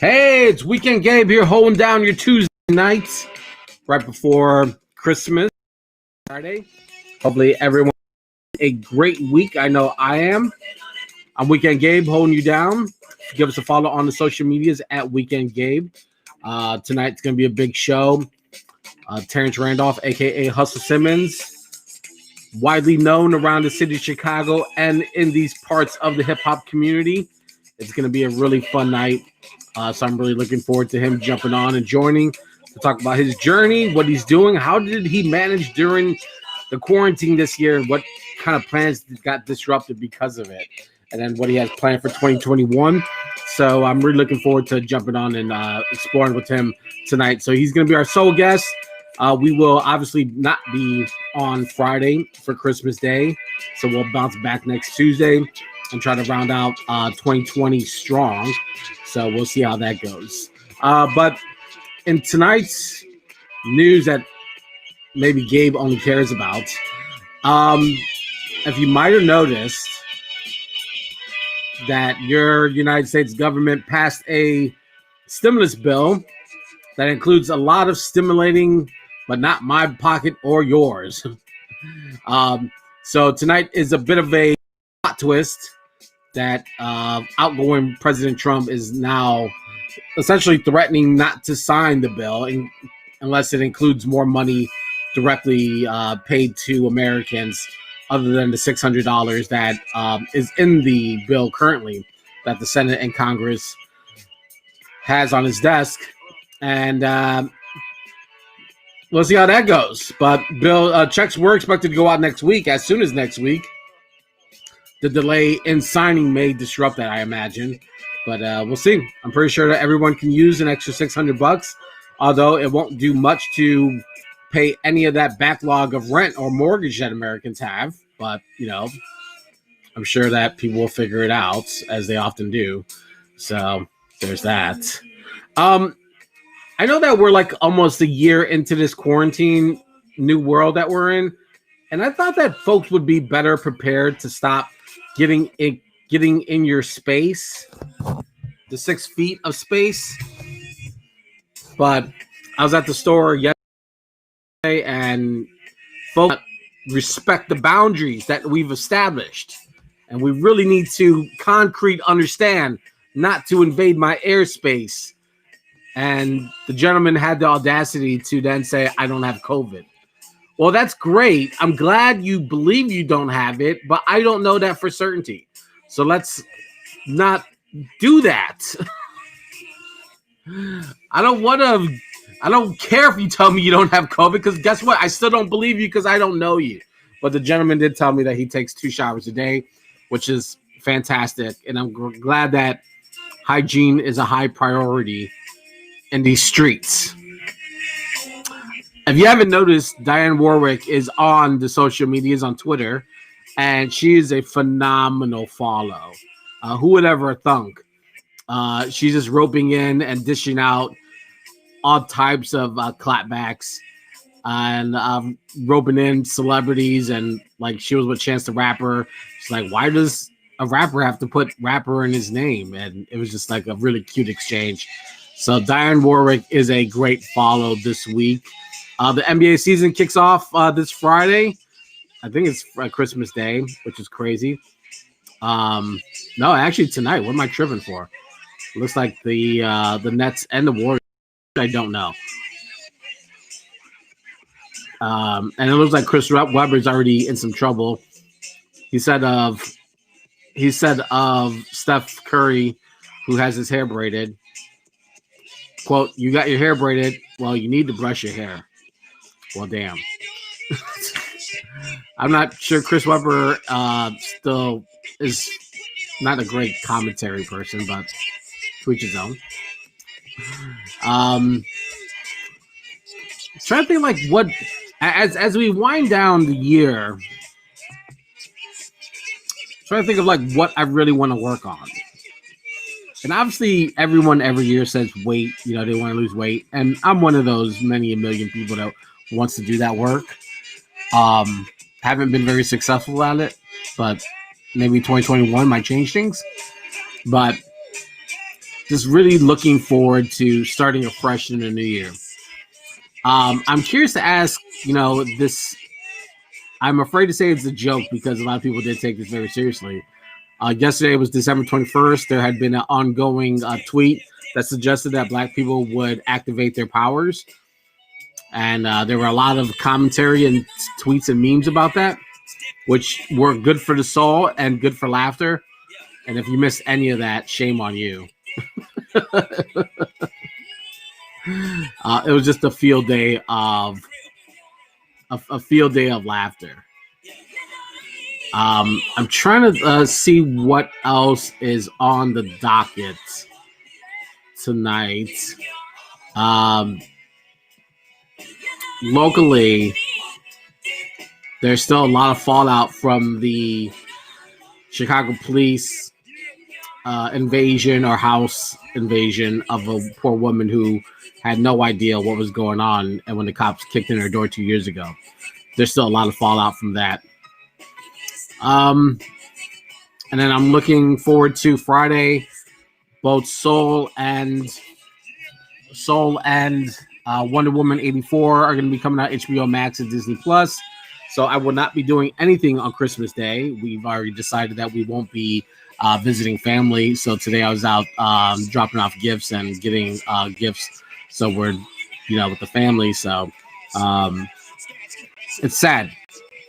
Hey, it's Weekend Gabe here, holding down your Tuesday nights right before Christmas, Friday. Hopefully everyone a great week. I know I am. I'm Weekend Gabe, holding you down. Give us a follow on the social medias at Weekend Gabe. Tonight's going to be a big show. Terence Randolph, a.k.a. Hustle Simmons, widely known around the city of Chicago and in these parts of the hip-hop community. It's going to be a really fun night. So I'm really looking forward to him jumping on and joining to talk about his journey, what he's doing, how did he manage during the quarantine this year, what kind of plans got disrupted because of it, and then what he has planned for 2021. So I'm really looking forward to jumping on and exploring with him tonight. So he's going to be our sole guest. We will obviously not be on Friday for Christmas Day, so we'll bounce back next Tuesday and try to round out 2020 strong. So we'll see how that goes. But in tonight's news that maybe Gabe only cares about, if you might have noticed that your United States government passed a stimulus bill that includes a lot of stimulating, but not my pocket or yours. So tonight is a bit of a plot twist that outgoing President Trump is now essentially threatening not to sign the bill unless it includes more money directly paid to Americans other than the $600 that is in the bill currently that the Senate and Congress has on his desk. And we'll see how that goes. But bill checks were expected to go out next week, as soon as next week. The delay in signing may disrupt that, I imagine, but we'll see. I'm pretty sure that everyone can use an extra $600, although it won't do much to pay any of that backlog of rent or mortgage that Americans have. But, you know, I'm sure that people will figure it out, as they often do. So there's that. I know that we're like almost a year into this quarantine new world that we're in, and I thought that folks would be better prepared to stop getting in your space, the 6 feet of space. But I was at the store yesterday, and folks respect the boundaries that we've established, and we really need to understand not to invade my airspace. And the gentleman had the audacity to then say, I don't have COVID. Well, that's great. I'm glad you believe you don't have it, but I don't know that for certainty. So let's not do that. I don't care if you tell me you don't have COVID, because guess what? I still don't believe you because I don't know you. But the gentleman did tell me that he takes 2 showers a day, which is fantastic. And I'm glad that hygiene is a high priority in these streets. If you haven't noticed, Diane Warwick is on the social medias on Twitter, and she is a phenomenal follow. Who would ever thunk? She's just roping in and dishing out all types of clapbacks and roping in celebrities. And like, she was with Chance the Rapper. She's like, why does a rapper have to put rapper in his name? And it was just like a really cute exchange. So Diane Warwick is a great follow this week. The NBA season kicks off this Friday. I think it's Christmas Day, which is crazy. No, actually tonight. What am I tripping for? It looks like the Nets and the Warriors. I don't know. And it looks like Chris Webber's already in some trouble. He said of Steph Curry, who has his hair braided, quote, "You got your hair braided. Well, you need to brush your hair." Well, damn. I'm not sure Chris Webber still is not a great commentary person, but to each his own. Trying to think like what as we wind down the year, trying to think of like what I really want to work on. And obviously everyone every year says weight, you know, they want to lose weight. And I'm one of those many a million people that wants to do that work. Haven't been very successful at it, but maybe 2021 might change things. But just really looking forward to starting afresh in the new year. I'm curious to ask, this. I'm afraid to say it's a joke because a lot of people did take this very seriously. Yesterday was December 21st. There had been an ongoing tweet that suggested that Black people would activate their powers. And there were a lot of commentary and tweets and memes about that, which were good for the soul and good for laughter. And if you missed any of that, shame on you. It was just a field day of laughter. I'm trying to see what else is on the docket tonight. Locally, there's still a lot of fallout from the Chicago police invasion or house invasion of a poor woman who had no idea what was going on, and when the cops kicked in her door 2 years ago. There's still a lot of fallout from that. And then I'm looking forward to Friday. Both Soul and Wonder Woman 84 are going to be coming out HBO Max and Disney Plus. So I will not be doing anything on Christmas Day. We've already decided that we won't be visiting family. So today I was out dropping off gifts and getting gifts. So we're, with the family. So it's sad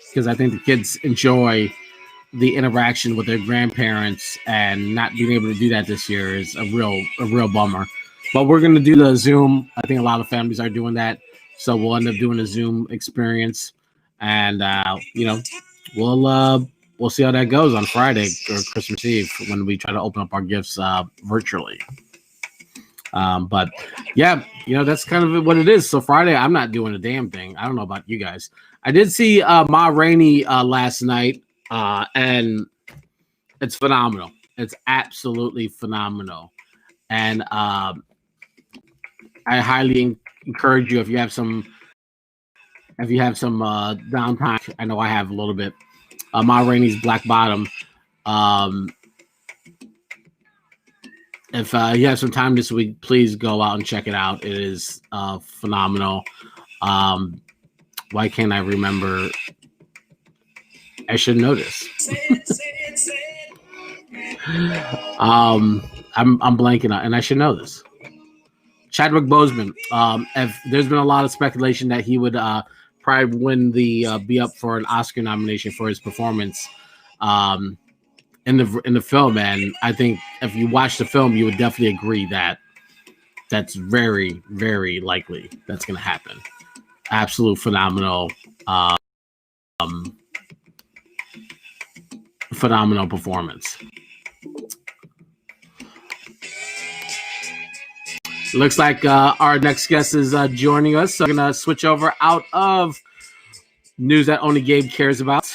because I think the kids enjoy the interaction with their grandparents, and not being able to do that this year is a real bummer. But we're going to do the Zoom. I think a lot of families are doing that. So we'll end up doing a Zoom experience. And, we'll see how that goes on Friday or Christmas Eve when we try to open up our gifts virtually. But yeah, that's kind of what it is. So Friday, I'm not doing a damn thing. I don't know about you guys. I did see Ma Rainey last night, and it's phenomenal. It's absolutely phenomenal. And I highly encourage you, if you have some downtime. I know I have a little bit. Ma Rainey's Black Bottom. If you have some time this week, please go out and check it out. It is phenomenal. Why can't I remember? I should know this. I'm blanking out, and I should know this. Chadwick Boseman. If there's been a lot of speculation that he would probably win be up for an Oscar nomination for his performance in the film, and I think if you watch the film, you would definitely agree that that's very, very likely that's going to happen. Absolute phenomenal performance. Looks like our next guest is joining us. So I'm going to switch over out of news that only Gabe cares about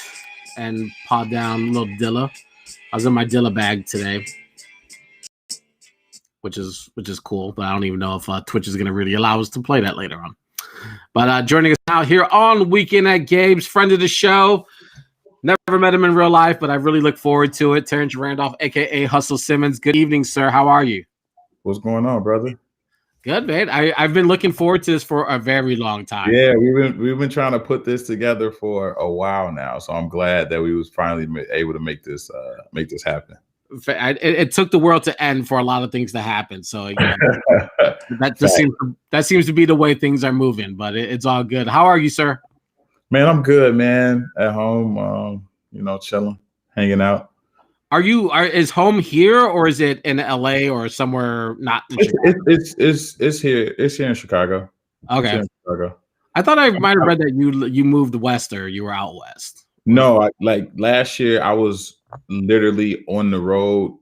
and pod down a little Dilla. I was in my Dilla bag today, which is cool, but I don't even know if Twitch is going to really allow us to play that later on. But joining us now here on Weekend at Gabe's, friend of the show. Never met him in real life, but I really look forward to it. Terence Randolph, a.k.a. Hustle Simmons. Good evening, sir. How are you? What's going on, brother? Good, man. I've been looking forward to this for a very long time. Yeah, we've been trying to put this together for a while now, so I'm glad that we was finally able to make this happen. It took the world to end for a lot of things to happen, so that seems to be the way things are moving. But it's all good. How are you, sir? Man, I'm good, man. At home, chilling, hanging out. Is home here, or is it in LA or somewhere not in Chicago? It's here. It's here in Chicago. Okay. Here in Chicago. I thought I might have read that you moved west, or you were out west. No, like last year I was literally on the road.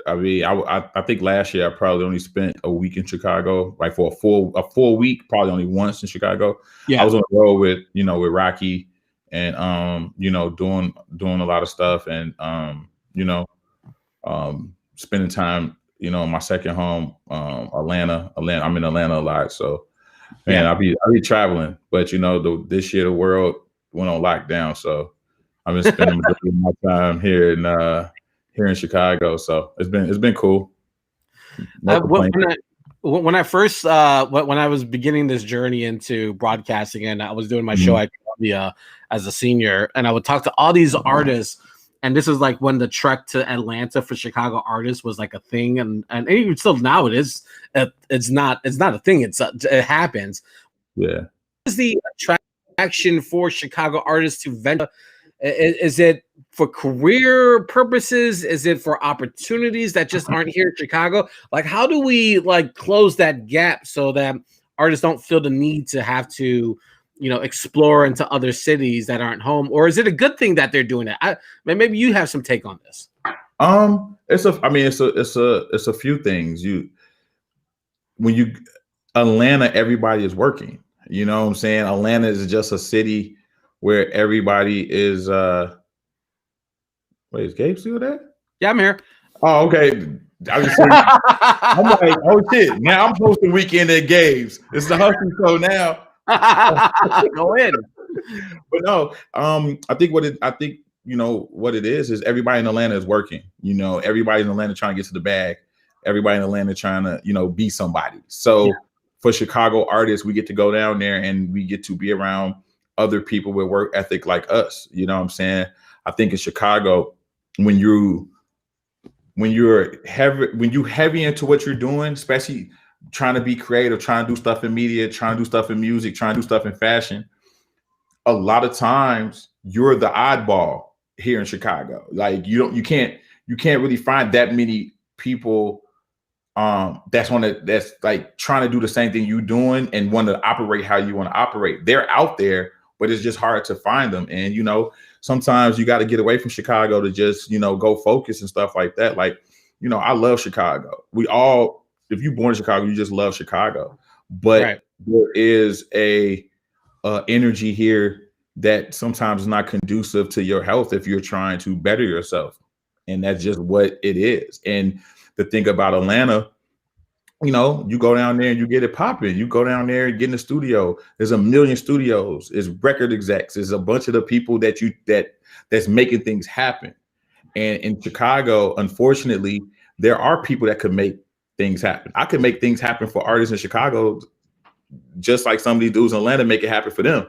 I mean, I think last year I probably only spent a week in Chicago, like for a full week, probably only once in Chicago. Yeah. I was on the road with Rocky and doing a lot of stuff and spending time, in my second home, Atlanta. I'm in Atlanta a lot. So man, I'll be traveling. But this year the world went on lockdown. So I've been spending my time here in Chicago. So it's been cool. No complaint. When I first when I was beginning this journey into broadcasting, and I was doing my show at Columbia as a senior, and I would talk to all these artists, and this is like when the trek to Atlanta for Chicago artists was like a thing, and even still now it is. It's not a thing. It happens. Yeah. What is the attraction for Chicago artists to venture? Is it for career purposes? Is it for opportunities that just aren't here in Chicago? Like, how do we like close that gap so that artists don't feel the need to have to, explore into other cities that aren't home? Or is it a good thing that they're doing it? Maybe you have some take on this. It's a few things. Atlanta, everybody is working. You know what I'm saying? Atlanta is just a city where everybody is wait, is Gabe still there? Yeah, I'm here. Oh, okay. I was saying, I'm like, oh shit. Now I'm hosting weekend at Gabe's. It's the hustle show now. Go in. But no, I think what it is everybody in Atlanta is working. Everybody in Atlanta trying to get to the bag. Everybody in Atlanta trying to, be somebody. So for Chicago artists, we get to go down there and we get to be around other people with work ethic like us. You know what I'm saying? I think in Chicago, when you heavy into what you're doing, especially trying to be creative, trying to do stuff in media, trying to do stuff in music, trying to do stuff in fashion, a lot of times you're the oddball here in Chicago. Like you can't really find that many people that's like trying to do the same thing you doing and want to operate how you want to operate. They're out there, but it's just hard to find them. And sometimes you got to get away from Chicago to just go focus and stuff like that. Like I love Chicago. If you're born in Chicago, you just love Chicago. But there is a energy here that sometimes is not conducive to your health if you're trying to better yourself. And that's just what it is. And the thing about Atlanta, you go down there and you get it popping. You go down there and get in the studio. There's a million studios. There's record execs. There's a bunch of the people that's making things happen. And in Chicago, unfortunately, there are people that could make things happen. I could make things happen for artists in Chicago, just like some of these dudes in Atlanta make it happen for them.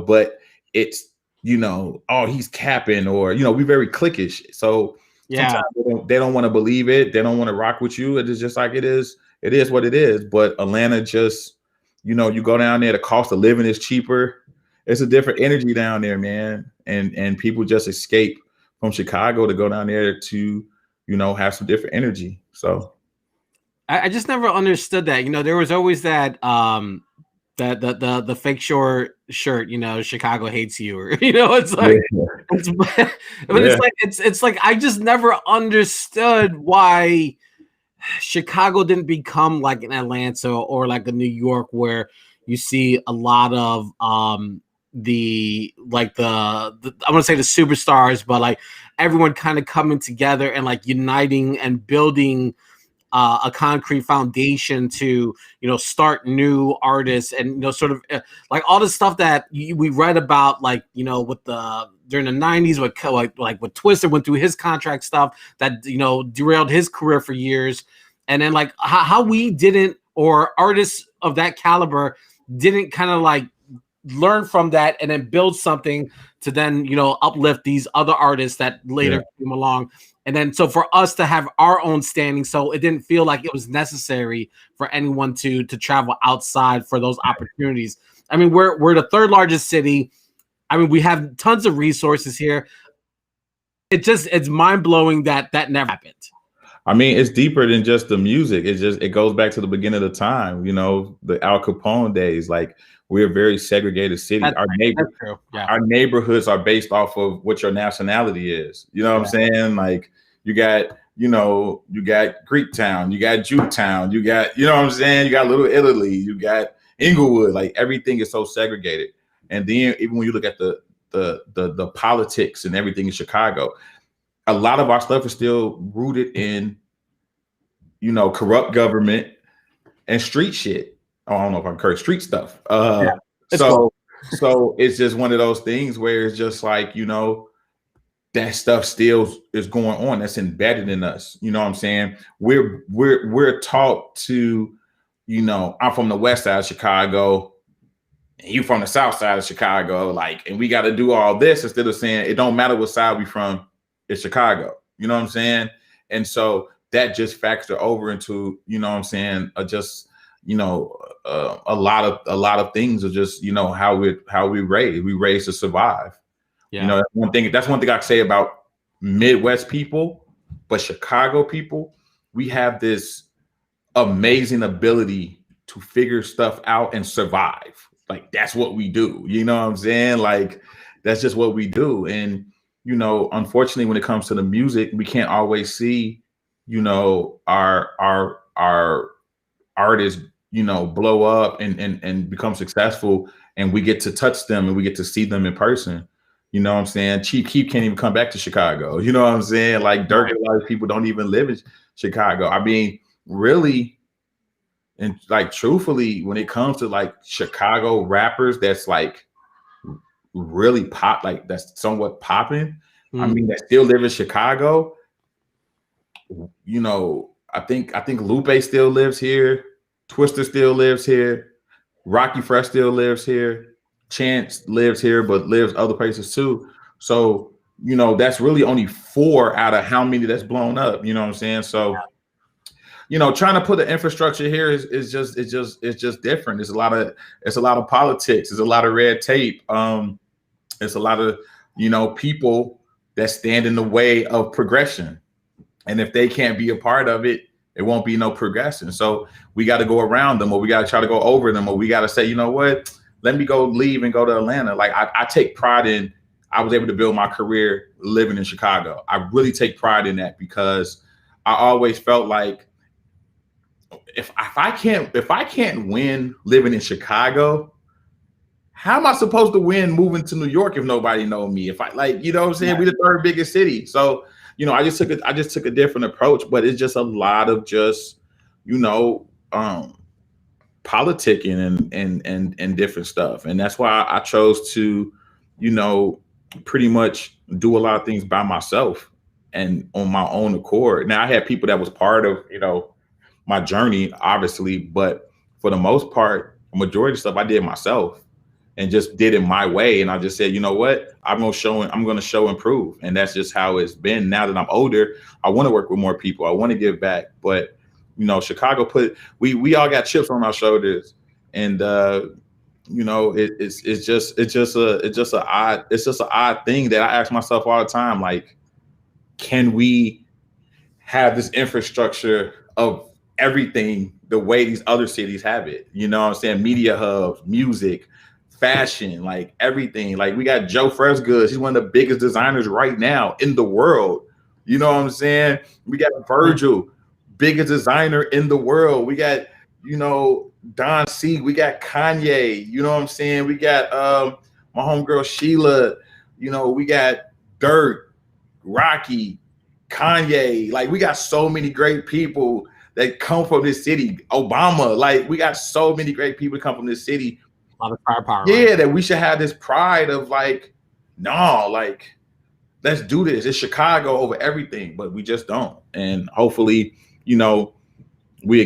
But it's, oh, he's capping, or, we're very cliquish. So sometimes they don't want to believe it. They don't want to rock with you. It is just like it is what it is. But Atlanta just, you go down there, the cost of living is cheaper. It's a different energy down there, man. And people just escape from Chicago to go down there to, have some different energy. So I just never understood that. There was always that the fake short shirt, Chicago hates you, or it's like it's like I just never understood why Chicago didn't become like an Atlanta or like a New York, where you see a lot of the I want to say the superstars, but like everyone kind of coming together and like uniting and building a concrete foundation to start new artists, and sort of like all the stuff that we read about, like with during the 90s, with Twister went through his contract stuff that derailed his career for years, and then like how we didn't, or artists of that caliber didn't kind of like learn from that and then build something to then uplift these other artists that later came along. And then so for us to have our own standing, so it didn't feel like it was necessary for anyone to travel outside for those opportunities. I mean, we're the third largest city. I mean, we have tons of resources here. It's mind blowing that never happened. I mean, it's deeper than just the music. It goes back to the beginning of the time, the Al Capone days. Like, we're a very segregated city. Our neighborhoods are based off of what your nationality is. You know what I'm saying? Like, you got Greek Town, you got Jewtown, you got, what I'm saying? You got Little Italy, you got Inglewood. Like, everything is so segregated. And then even when you look at the politics and everything in Chicago, a lot of our stuff is still rooted in, corrupt government and street shit. Oh, I don't know if I'm correct. Street stuff. So it's just one of those things where it's just like, that stuff still is going on. That's embedded in us. You know what I'm saying? We're taught to, I'm from the west side of Chicago, and you from the south side of Chicago, like, and we got to do all this instead of saying it don't matter what side we from, it's Chicago. You know what I'm saying? And so that just factor over into, you know what I'm saying, just, a lot of things are just, how we raise to survive. Yeah. That's one thing I say about Midwest people, but Chicago people, we have this amazing ability to figure stuff out and survive. Like, that's what we do. You know what I'm saying? Like, that's just what we do. And, unfortunately, when it comes to the music, we can't always see, our artists, blow up and become successful, and we get to touch them and we get to see them in person. You know what I'm saying? Chief Keef can't even come back to Chicago. You know what I'm saying? Like, Dirk and a lot of people don't even live in Chicago. I mean, really, and like, truthfully, when it comes to like Chicago rappers, that's like really pop, like that's somewhat popping. I mean, that still live in Chicago. I think Lupe still lives here. Twister still lives here. Rocky Fresh still lives here. Chance lives here, but lives other places too. So, that's really only 4 out of how many that's blown up. You know what I'm saying? So, trying to put the infrastructure here is just different. It's a lot of politics. There's a lot of red tape. It's a lot of, people that stand in the way of progression. And if they can't be a part of it, it won't be no progression. So we got to go around them, or we got to try to go over them, or we got to say, you know what? Let me go leave and go to Atlanta. Like, I take pride in, I was able to build my career living in Chicago. I really take pride in that, because I always felt like if I can't win living in Chicago, how am I supposed to win moving to New York if nobody know me? If I, like, you know what I'm saying? We're the 3rd biggest city. So, I just took a different approach, but it's just a lot of just, politicking and different stuff. And that's why I chose to, pretty much do a lot of things by myself and on my own accord. Now, I had people that was part of, my journey, obviously, but for the most part, the majority of stuff I did myself and just did it my way. And I just said, you know what, I'm going to show and prove. And that's just how it's been. Now that I'm older, I want to work with more people. I want to give back. But, Chicago we all got chips on our shoulders. And, it's just an odd thing that I ask myself all the time. Like, can we have this infrastructure of everything the way these other cities have it? You know what I'm saying? Media hubs, music, fashion, like everything. Like, we got Joe Freshgoods. He's one of the biggest designers right now in the world. You know what I'm saying? We got Virgil, biggest designer in the world. We got, Don C. We got Kanye. You know what I'm saying? We got my homegirl Sheila. We got Dirk, Rocky, Kanye. Like, we got so many great people that come from this city. Obama. Like, we got so many great people come from this city. A lot of firepower. Yeah, right? That we should have this pride of like, no, like, let's do this. It's Chicago over everything, but we just don't. And hopefully, we'll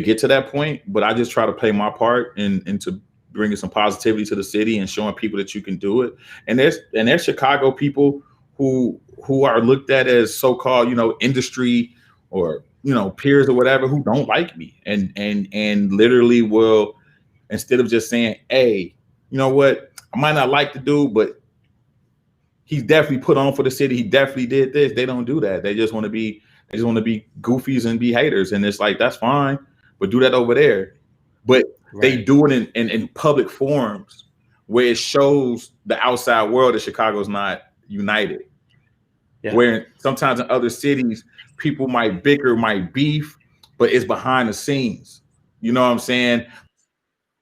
get to that point. But I just try to play my part into bringing some positivity to the city and showing people that you can do it. And there's Chicago people who are looked at as so-called, industry or, peers or whatever, who don't like me and literally will, instead of just saying, hey, you know what, I might not like the dude, but he's definitely put on for the city. He definitely did this. They don't do that. They just want to be goofies and be haters. And it's like, that's fine, but do that over there. But they do it in public forums where it shows the outside world that Chicago's not united. Yeah. Where sometimes in other cities, people might bicker, might beef, but it's behind the scenes. You know what I'm saying?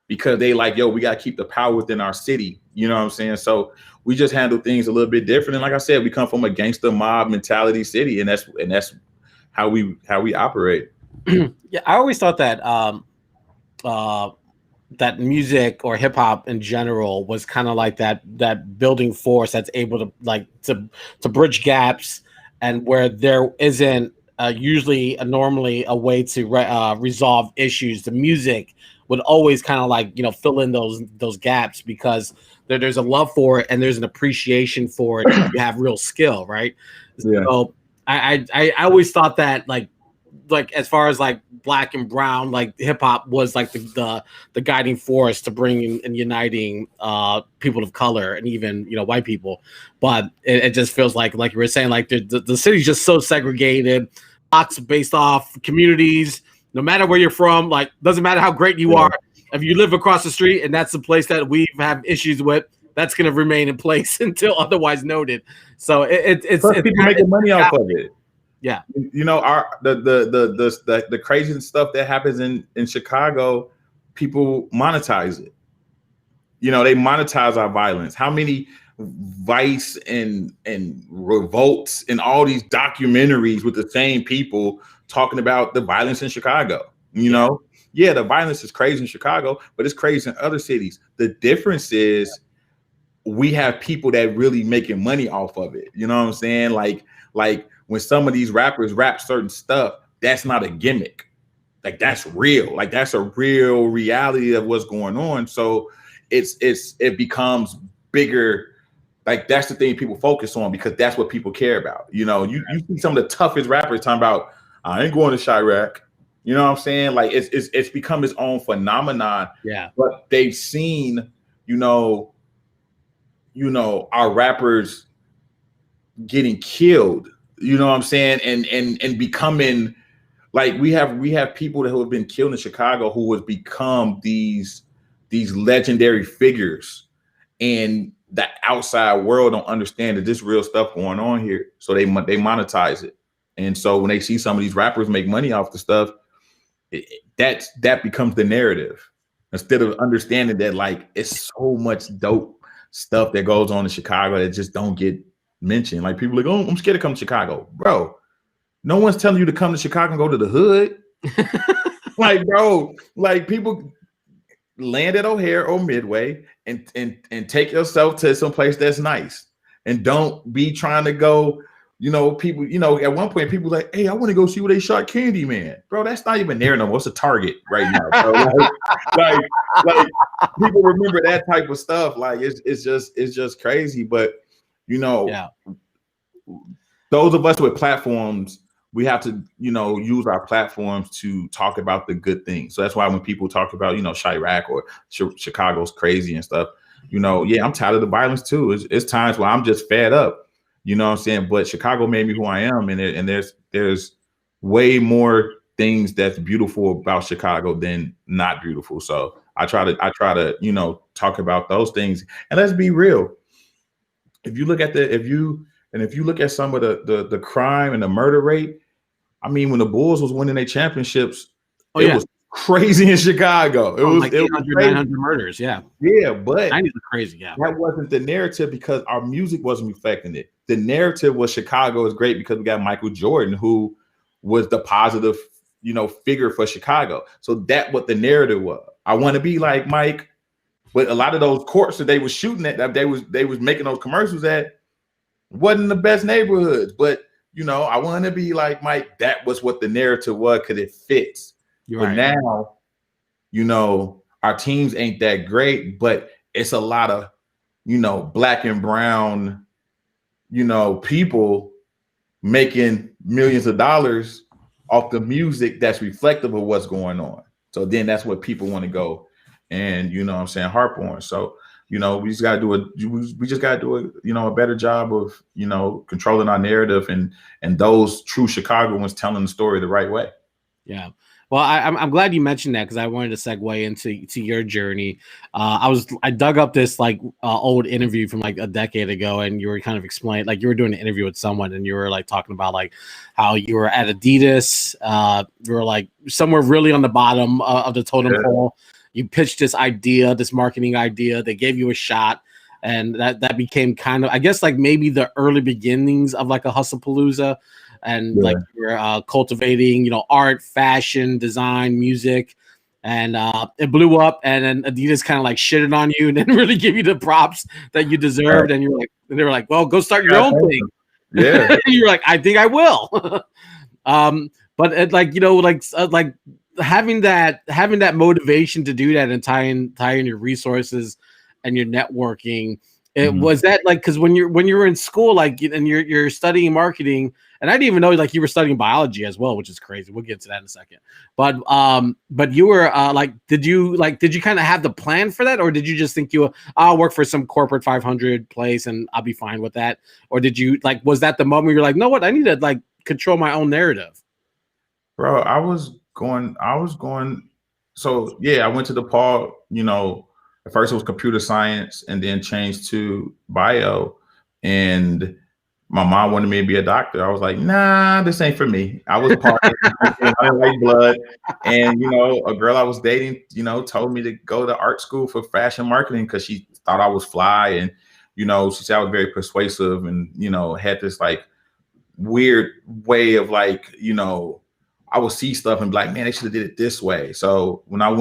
Because they like, yo, we got to keep the power within our city. You know what I'm saying? So we just handle things a little bit different. And like I said, we come from a gangster mob mentality city, and that's how we operate. Yeah, I always thought that that music or hip hop in general was kind of like that building force that's able to to bridge gaps, and where there isn't usually normally a way to resolve issues. The music would always kind of fill in those gaps, because there's a love for it and there's an appreciation for it. You have real skill, right? Yeah. So I always thought that as far as black and brown, hip hop was the guiding force to bringing and uniting people of color and even white people. But it just feels like you were saying, the city's just so segregated, lots based off communities. No matter where you're from, doesn't matter how great you are, if you live across the street and that's the place that we have issues with, that's going to remain in place until otherwise noted. So it's people making money off of it. Yeah, the crazy stuff that happens in Chicago, people monetize it. They monetize our violence. How many Vice and Revolts and all these documentaries with the same people talking about the violence in Chicago? The violence is crazy in Chicago, but it's crazy in other cities. The difference is we have people that really making money off of it. You know what I'm saying? Like when some of these rappers rap certain stuff, that's not a gimmick. That's real. That's a real reality of what's going on. So it becomes bigger. That's the thing people focus on, because that's what people care about. You see some of the toughest rappers talking about, I ain't going to Chirac. You know what I'm saying? It's become its own phenomenon. Yeah. But they've seen, our rappers getting killed. You know what I'm saying? And becoming we have people who have been killed in Chicago who have become these legendary figures, and the outside world don't understand that this real stuff going on here. So they monetize it. And so when they see some of these rappers make money off the stuff, that becomes the narrative, instead of understanding that it's so much dope stuff that goes on in Chicago that just don't get mentioned. People are oh, I'm scared to come to Chicago. Bro, no one's telling you to come to Chicago and go to the hood. People land at O'Hare or Midway and take yourself to some place that's nice, and don't be trying to go. People, at one point people like, hey, I want to go see where they shot Candyman. Bro, that's not even there no more. It's a Target right now. So people remember that type of stuff. It's just crazy. But those of us with platforms, we have to, use our platforms to talk about the good things. So that's why when people talk about, Chirac or Chicago's crazy and stuff, I'm tired of the violence too. It's times where I'm just fed up. You know what I'm saying? But Chicago made me who I am, and there's way more things that's beautiful about Chicago than not beautiful. So I try to talk about those things. And let's be real. If you look at some of the crime and the murder rate, I mean, when the Bulls was winning their championships, it was crazy in Chicago. It was 800, 900 murders. Yeah. Yeah, but 90 is crazy. Yeah. That wasn't the narrative, because our music wasn't reflecting it. The narrative was Chicago is great because we got Michael Jordan, who was the positive, figure for Chicago. So that what the narrative was. I want to be like Mike, but a lot of those courts that they were shooting at, that they was making those commercials at, wasn't the best neighborhoods. But I want to be like Mike. That was what the narrative was, because it fits. But now, our teams ain't that great, but it's a lot of, black and brown, people making millions of dollars off the music that's reflective of what's going on. So then that's what people want to go and, harp on. So, we just got to do a better job of, controlling our narrative and those true Chicagoans telling the story the right way. Yeah. Well, I'm glad you mentioned that, because I wanted to segue into your journey. I dug up this old interview from a decade ago, and you were kind of explaining, you were doing an interview with someone, and you were talking about how you were at Adidas, you were somewhere really on the bottom of the totem pole. You pitched this idea, this marketing idea. They gave you a shot, and that became kind of, I guess, maybe the early beginnings of a Hustlepalooza. And you're cultivating, art, fashion, design, music, and it blew up, and then Adidas kind of like shitted on you and didn't really give you the props that you deserved, and you're like, and they were like, well, go start your own thing. Yeah. You're like, I think I will. But it, like, you know, like having that motivation to do that and tie in your resources and your networking. It was that like, because when you were in school, like, and you're studying marketing, and I didn't even know like you were studying biology as well, which is crazy. We'll get to that in a second. But you were like, did you kind of have the plan for that, or did you just think I'll work for some corporate 500 place and I'll be fine with that, or did you like, was that the moment you're like, no, what, I need to like control my own narrative? Bro, I was going. So yeah, I went to DePaul. You know, at first it was computer science, and then changed to bio. And my mom wanted me to be a doctor. I was like, nah, this ain't for me. I was partying, I didn't like blood. And you know, a girl I was dating, you know, told me to go to art school for fashion marketing because she thought I was fly, and you know, she said I was very persuasive, and you know, had this like weird way of like, you know, I would see stuff and be like, man, they should have did it this way. So when I was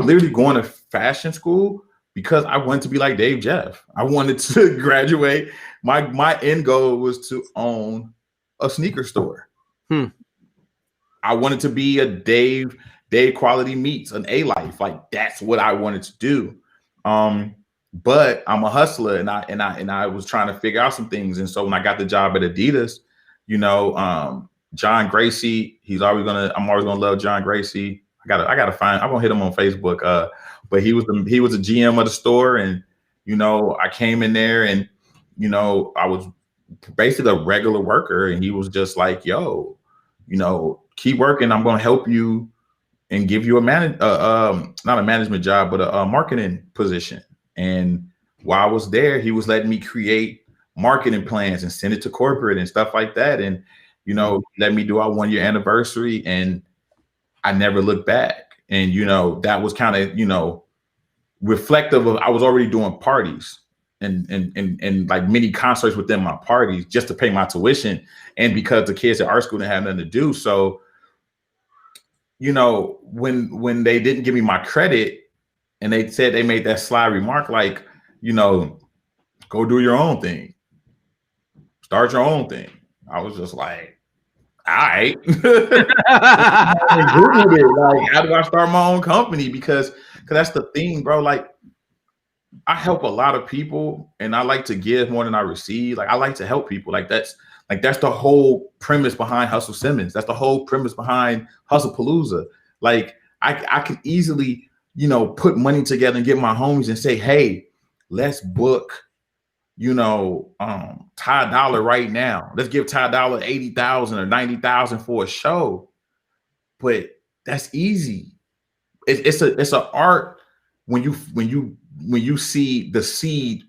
literally going to fashion school because I wanted to be like Dave Jeff. I wanted to graduate. My end goal was to own a sneaker store. I wanted to be a Dave Quality Meats, an A-Life. Like that's what I wanted to do. But I'm a hustler, and I was trying to figure out some things. And so when I got the job at Adidas, you know, John Gracie, I'm always gonna love John Gracie. I'm gonna hit him on Facebook. But he was a GM of the store, and you know, I came in there, and you know, I was basically a regular worker, and he was just like, yo, you know, keep working. I'm gonna help you and give you not a management job, but a marketing position. And while I was there, he was letting me create marketing plans and send it to corporate and stuff like that. And you know, let me do our 1-year anniversary, and I never looked back. And you know, that was kind of, you know, reflective of I was already doing parties and like mini concerts within my parties just to pay my tuition, and because the kids at art school didn't have nothing to do. So, you know, when they didn't give me my credit and they said, they made that sly remark like, you know, go do your own thing, start your own thing. I was just like, all right. Like, how do I start my own company? Because that's the thing, bro. Like, I help a lot of people, and I like to give more than I receive. Like, I like to help people. That's the whole premise behind Hustle Simmons. That's the whole premise behind Hustle Palooza. Like, I could easily, you know, put money together and get my homies and say, hey, let's book, you know, Ty Dollar right now. Let's give Ty Dollar $80,000 or $90,000 for a show. But that's easy. It's an art when you see the seed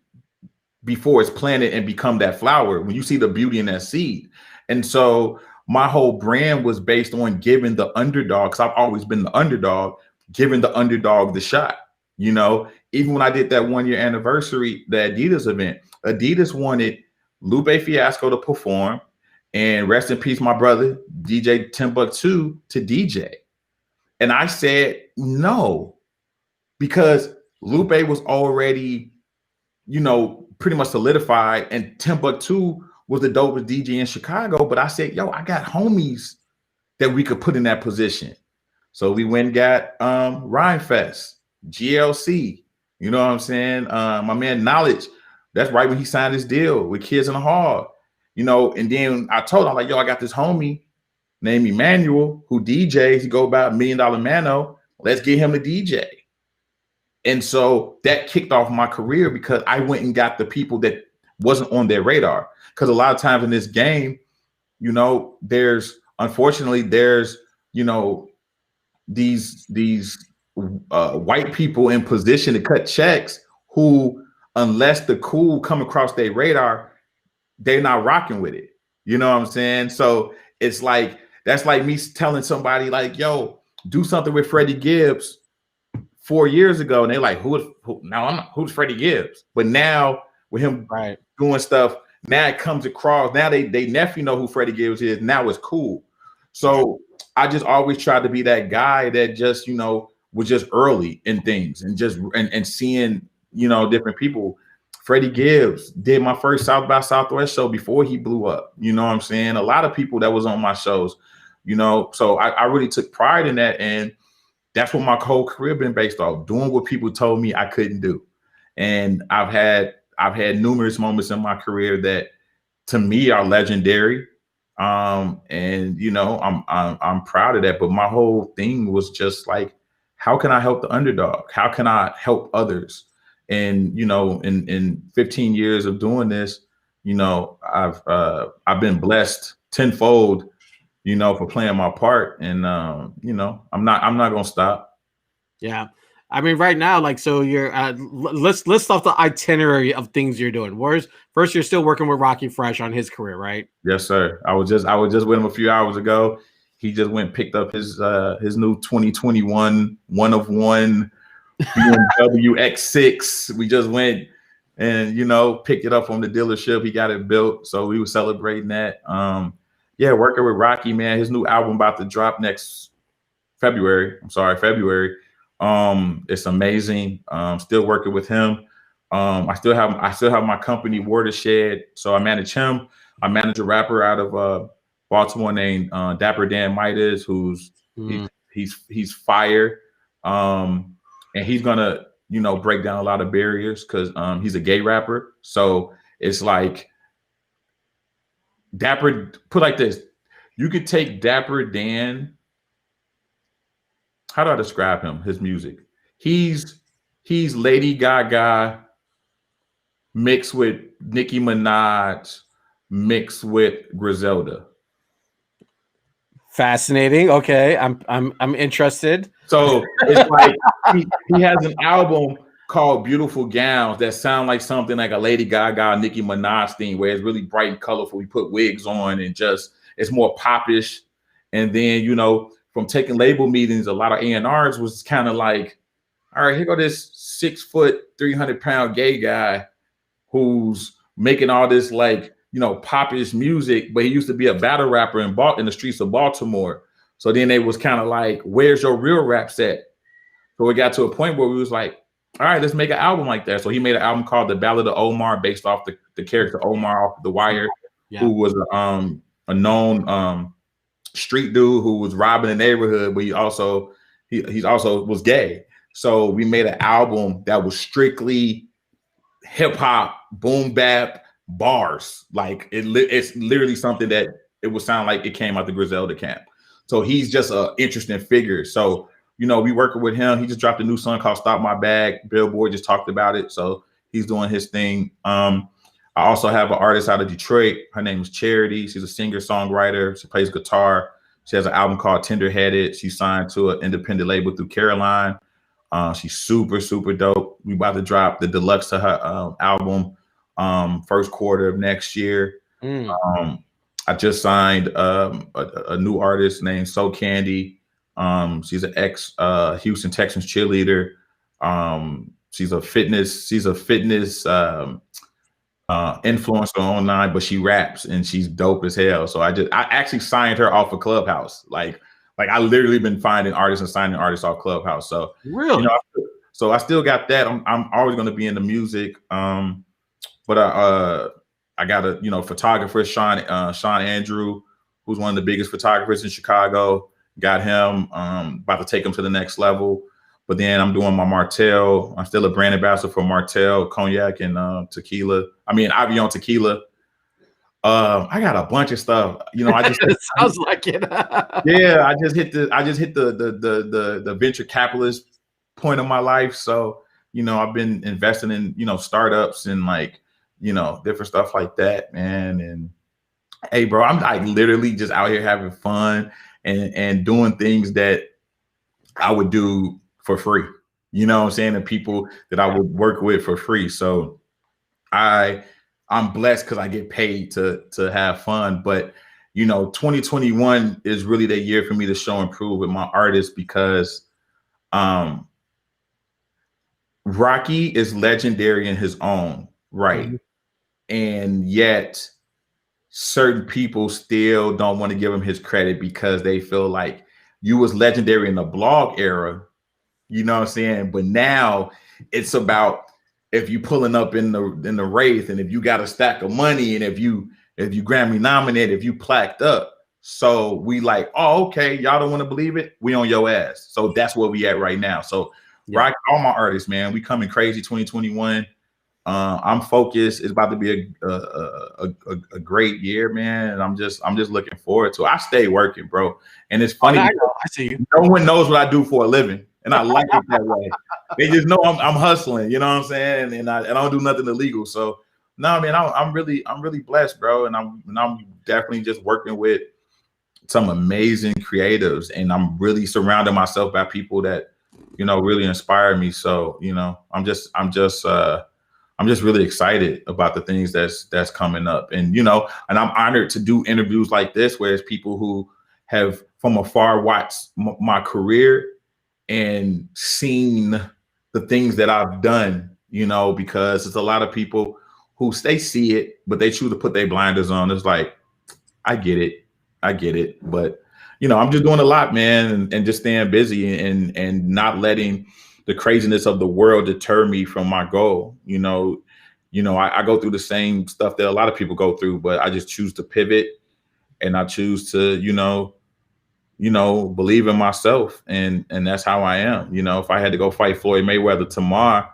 before it's planted and become that flower, when you see the beauty in that seed. And so my whole brand was based on giving the underdog, because I've always been the underdog, giving the underdog the shot. You know, even when I did that 1-year anniversary, the Adidas event, Adidas wanted Lupe Fiasco to perform, and rest in peace, my brother, DJ Timbuktu, to DJ. And I said no, because Lupe was already, you know, pretty much solidified, and Timbuktu was the dopest DJ in Chicago. But I said, yo, I got homies that we could put in that position. So we went and got Rhymefest, GLC, you know what I'm saying? My man Knowledge, that's right when he signed his deal with Kids in the Hall, you know. And then I told him, like, yo, I got this homie named Emmanuel who DJs. He go about $1 Million Mano. Let's get him to DJ. And so that kicked off my career, because I went and got the people that wasn't on their radar. Because a lot of times in this game, you know, unfortunately, you know, these white people in position to cut checks who, unless the cool come across their radar, they're not rocking with it. You know what I'm saying? So it's like, that's like me telling somebody like, yo, do something with Freddie Gibbs 4 years ago. And they're like, who's Freddie Gibbs? But now with him doing stuff, now it comes across. Now they nephew know who Freddie Gibbs is. Now it's cool. So I just always tried to be that guy that just, was just early in things and just and seeing, different people. Freddie Gibbs did my first South by Southwest show before he blew up. You know what I'm saying? A lot of people that was on my shows, so I really took pride in that. And that's what my whole career been based off, doing what people told me I couldn't do. And I've had numerous moments in my career that to me are legendary. And I'm proud of that. But my whole thing was just like, how can I help the underdog? How can I help others? And in 15 years of doing this, I've been blessed tenfold, for playing my part. And I'm not gonna stop. Yeah. I mean, right now, like, so you're let's list off the itinerary of things you're doing. First, you're still working with Rocky Fresh on his career, right? Yes, sir. I was just with him a few hours ago. He just went and picked up his new 2021 one of one BMW X6. We just went and picked it up from the dealership. He got it built, so we were celebrating that. Working with Rocky, man. His new album about to drop next February. It's amazing. Still working with him. I still have my company Watershed, so I manage him. I manage a rapper out of Baltimore named Dapper Dan Midas, who's he's fire. And he's gonna, break down a lot of barriers because he's a gay rapper. So it's like Dapper, put like this. You could take Dapper Dan. How do I describe him? His music. He's Lady Gaga mixed with Nicki Minaj mixed with Griselda. Fascinating. Okay, I'm interested. So it's like he has an album called Beautiful Gowns that sound like something like a Lady Gaga, Nicki Minaj thing, where it's really bright and colorful. We put wigs on and just it's more popish. And then from taking label meetings, a lot of A&Rs was kind of like, all right, here go this 6 foot, 300-pound gay guy who's making all this like, popish music, but he used to be a battle rapper in the streets of Baltimore. So then they was kind of like, where's your real rap set? So we got to a point where we was like, all right, let's make an album like that. So he made an album called The Ballad of Omar, based off the character Omar off The Wire, who was a known street dude who was robbing the neighborhood, but he also was gay. So we made an album that was strictly hip hop, boom bap, bars. Like it's literally something that it would sound like it came out the Griselda camp. So he's just an interesting figure. So we working with him. He just dropped a new song called Stop My Bag. Billboard just talked about it. So he's doing his thing. I also have an artist out of Detroit. Her name is Charity. She's a singer-songwriter. She plays guitar. She has an album called Tenderheaded. She's signed to an independent label through Caroline. She's super, super dope. We about to drop the deluxe to her album first quarter of next year. I just signed a new artist named So Candy. She's an ex Houston Texans cheerleader. She's a fitness influencer online, but she raps and she's dope as hell. So I actually signed her off of Clubhouse. Like I literally been finding artists and signing artists off Clubhouse. So really, so I still got that. I'm always going to be into music. But I got a photographer, Sean Andrew, who's one of the biggest photographers in Chicago. Got him, about to take him to the next level. But then I'm doing my Martell. I'm still a brand ambassador for Martell, cognac, and tequila. I mean, Avion tequila. I got a bunch of stuff. I just it sounds like it. Yeah, I just hit the venture capitalist point of my life. So I've been investing in startups and like different stuff like that, man. And hey, bro, I'm like literally just out here having fun and doing things that I would do for free. You know what I'm saying? The people that I would work with for free. So I'm blessed because I get paid to have fun. But 2021 is really the year for me to show and prove with my artists because Rocky is legendary in his own right. And yet certain people still don't want to give him his credit because they feel like you was legendary in the blog era, you know what I'm saying? But now it's about if you pulling up in the Wraith, and if you got a stack of money, and if you Grammy nominated, if you plaqued up. So we like, oh, okay, y'all don't want to believe it, we on your ass. So that's where we at right now. So right, all my artists, man, we coming crazy 2021. I'm focused. It's about to be a great year, man. And I'm just looking forward to it. I stay working, bro. And it's funny. I see you. No one knows what I do for a living, and I like it that way. They just know I'm hustling. You know what I'm saying? And I don't do nothing illegal. So no, man, I'm really blessed, bro. And I'm definitely just working with some amazing creatives, and I'm really surrounding myself by people that, you know, really inspire me. So, you know, I'm just really excited about the things that's coming up. And, you know, and I'm honored to do interviews like this, where it's people who have from afar watched my career and seen the things that I've done, you know, because it's a lot of people who they see it, but they choose to put their blinders on. It's like, I get it. But, you know, I'm just doing a lot, man, and just staying busy and not letting the craziness of the world deter me from my goal. You know, I go through the same stuff that a lot of people go through, but I just choose to pivot, and I choose to, you know, believe in myself, and that's how I am. You know, if I had to go fight Floyd Mayweather tomorrow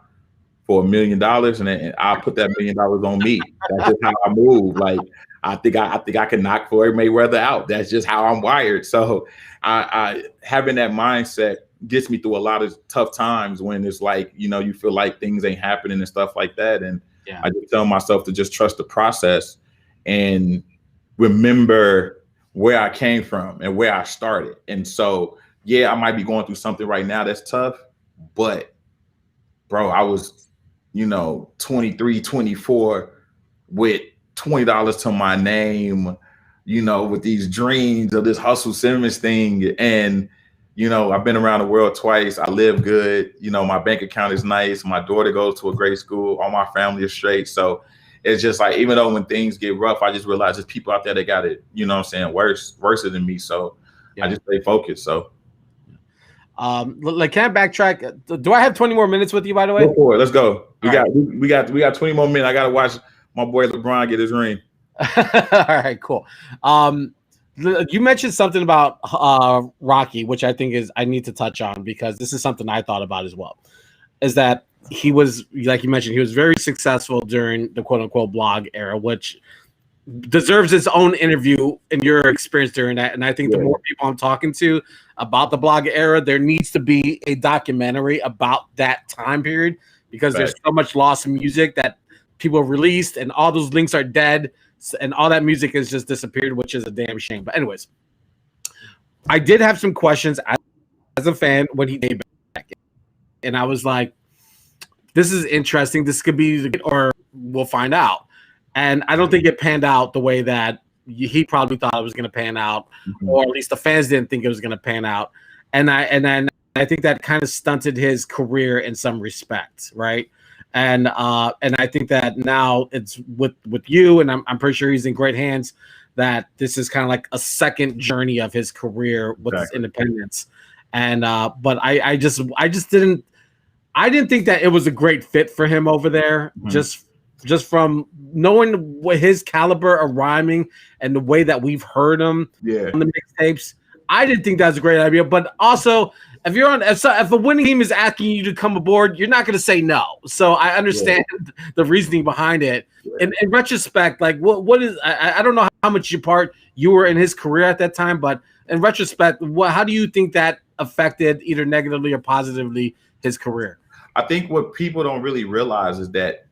for $1 million, and I'll put that $1 million on me. That's just how I move. Like, I think I can knock Floyd Mayweather out. That's just how I'm wired. So I having that mindset gets me through a lot of tough times when it's like, you know, you feel like things ain't happening and stuff like that. And I just tell myself to just trust the process and remember where I came from and where I started. And so, yeah, I might be going through something right now that's tough, but bro, I was, you know, 23, 24 with $20 to my name, you know, with these dreams of this Hustle Simmons thing. And, you know, I've been around the world twice. I live good. You know, my bank account is nice. My daughter goes to a great school. All my family is straight. So it's just like, even though when things get rough, I just realize there's people out there that got it, you know what I'm saying, worse than me. So I just stay focused. So like, can I backtrack? Do I have 20 more minutes with you, by the way? Go for it. Let's go. We got 20 more minutes. I gotta watch my boy LeBron get his ring. All right, cool. You mentioned something about Rocky, which I think I need to touch on, because this is something I thought about as well. Is that he was, like you mentioned, he was very successful during the quote unquote blog era, which deserves its own interview in your experience during that. And I think the more people I'm talking to about the blog era, there needs to be a documentary about that time period, because there's so much lost music that people released, and all those links are dead, and all that music has just disappeared, which is a damn shame. But anyways, I did have some questions as a fan when he came back, and I was like, this is interesting. This could be, or we'll find out. And I don't think it panned out the way that he probably thought it was going to pan out, or at least the fans didn't think it was going to pan out. And I think that kind of stunted his career in some respects, right? And I think that now it's with you, and I'm pretty sure he's in great hands, that this is kind of like a second journey of his career with his independence. And but I didn't think that it was a great fit for him over there, just from knowing what his caliber of rhyming and the way that we've heard him on the mixtapes. I didn't think that was a great idea. But also, if a winning team is asking you to come aboard, you're not going to say no. So I understand the reasoning behind it. In retrospect, like what is, I don't know how much part you were in his career at that time, but in retrospect, how do you think that affected either negatively or positively his career? I think what people don't really realize is that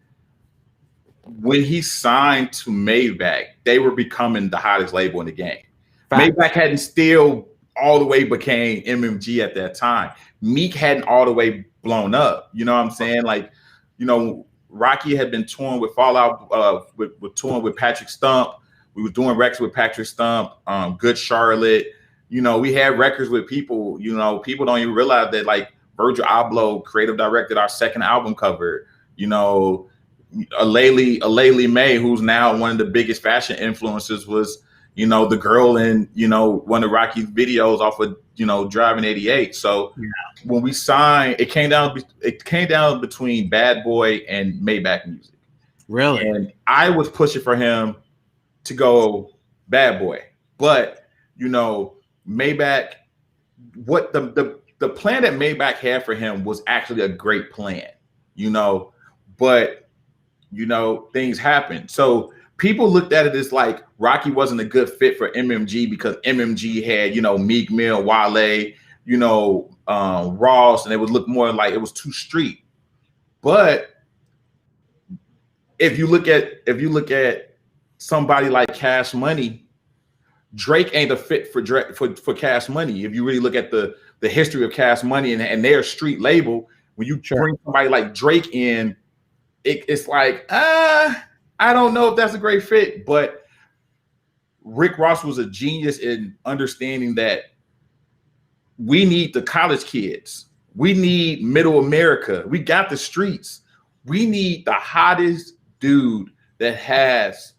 when he signed to Maybach, they were becoming the hottest label in the game. Maybach hadn't still all the way became MMG at that time. Meek hadn't all the way blown up. You know what I'm saying? Like, you know, Rocky had been touring with Fallout, with touring with Patrick Stump. We were doing records with Patrick Stump, Good Charlotte. You know, we had records with people, you know, people don't even realize that, like, Virgil Abloh creative directed our second album cover. You know, Alayli May, who's now one of the biggest fashion influencers, was, you know, the girl in, you know, one of Rocky's videos off of, you know, Driving 88. So when we signed, it came down between Bad Boy and Maybach Music. Really? And I was pushing for him to go Bad Boy. But, you know, Maybach, what the plan that Maybach had for him was actually a great plan, you know, but, you know, things happened. So people looked at it as like Rocky wasn't a good fit for MMG because MMG had, you know, Meek Mill, Wale, you know, Ross, and it would look more like it was too street. But if you look at somebody like Cash Money, Drake ain't a fit for Cash Money. If you really look at the history of Cash Money and their street label, when you bring somebody like Drake in, it's like, I don't know if that's a great fit. But Rick Ross was a genius in understanding that we need the college kids. We need middle America. We got the streets. We need the hottest dude that has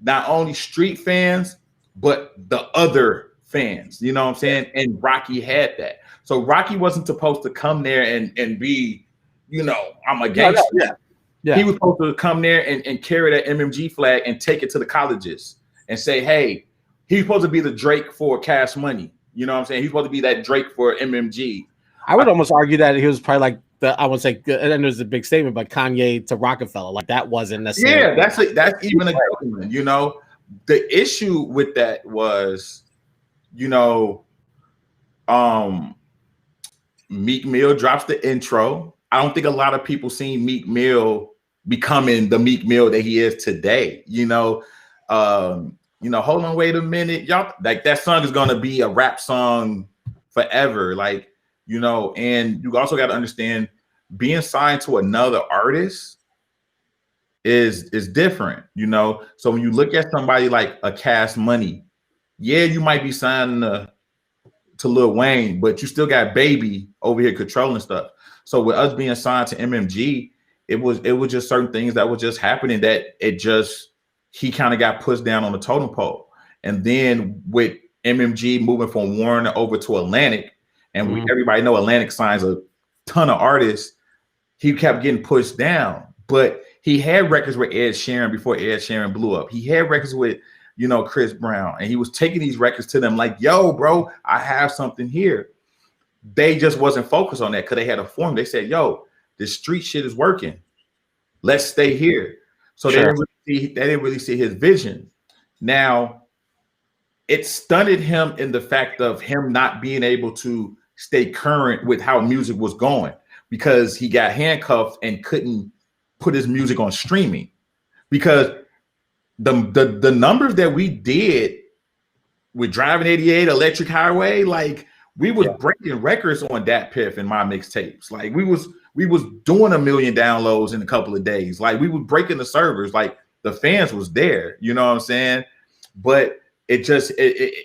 not only street fans, but the other fans. You know what I'm saying? And Rocky had that. So Rocky wasn't supposed to come there and be, you know, I'm a gangster. Yeah. He was supposed to come there and carry that MMG flag and take it to the colleges and say, hey, he's supposed to be the Drake for Cash Money. You know what I'm saying? He's supposed to be that Drake for MMG. I would almost argue that he was probably like I would say, and there's a big statement, but Kanye to Rockefeller, like that wasn't necessarily. Yeah, that's even a good one. You know, the issue with that was, you know, Meek Mill drops the intro. I don't think a lot of people seen Meek Mill becoming the Meek Mill that he is today. You know, hold on, wait a minute, y'all. Like that song is gonna be a rap song forever. Like, you know, and you also got to understand being signed to another artist is different, you know. So when you look at somebody like a Cash Money, yeah, you might be signed to Lil Wayne, but you still got Baby over here controlling stuff. So with us being signed to MMG, it was just certain things that was just happening that he kind of got pushed down on the totem pole. And then with MMG moving from Warner over to Atlantic, and everybody know Atlantic signs a ton of artists, he kept getting pushed down. But he had records with Ed Sheeran before Ed Sheeran blew up. He had records with, you know, Chris Brown, and he was taking these records to them like, yo, bro, I have something here. They just wasn't focused on that because they had a form. They said, yo, this street shit is working. Let's stay here. So they didn't really see his vision. Now, it stunted him in the fact of him not being able to stay current with how music was going because he got handcuffed and couldn't put his music on streaming because the numbers that we did with Driving 88, Electric Highway, like we was breaking records on Dat Piff and my mixtapes. Like we was doing 1 million downloads in a couple of days. Like we was breaking the servers. Like the fans was there. You know what I'm saying? But it just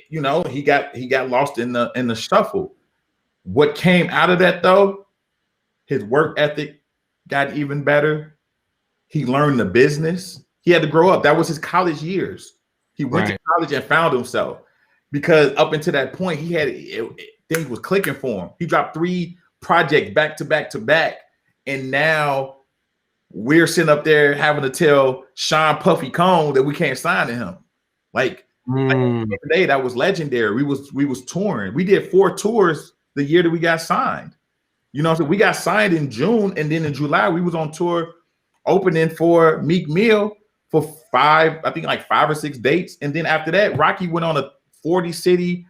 you know, he got lost in the shuffle. What came out of that though, his work ethic got even better. He learned the business. He had to grow up. That was his college years. He went to college and found himself because up until that point, he had things was clicking for him. He dropped 3 projects back to back to back, and now we're sitting up there having to tell Sean Puffy Cone that we can't sign to him. Like today, that was legendary. We was touring. We did 4 tours the year that we got signed. You know, so we got signed in June, and then in July we was on tour opening for Meek Mill for 5 or 6 dates. And then after that, Rocky went on a 40 city,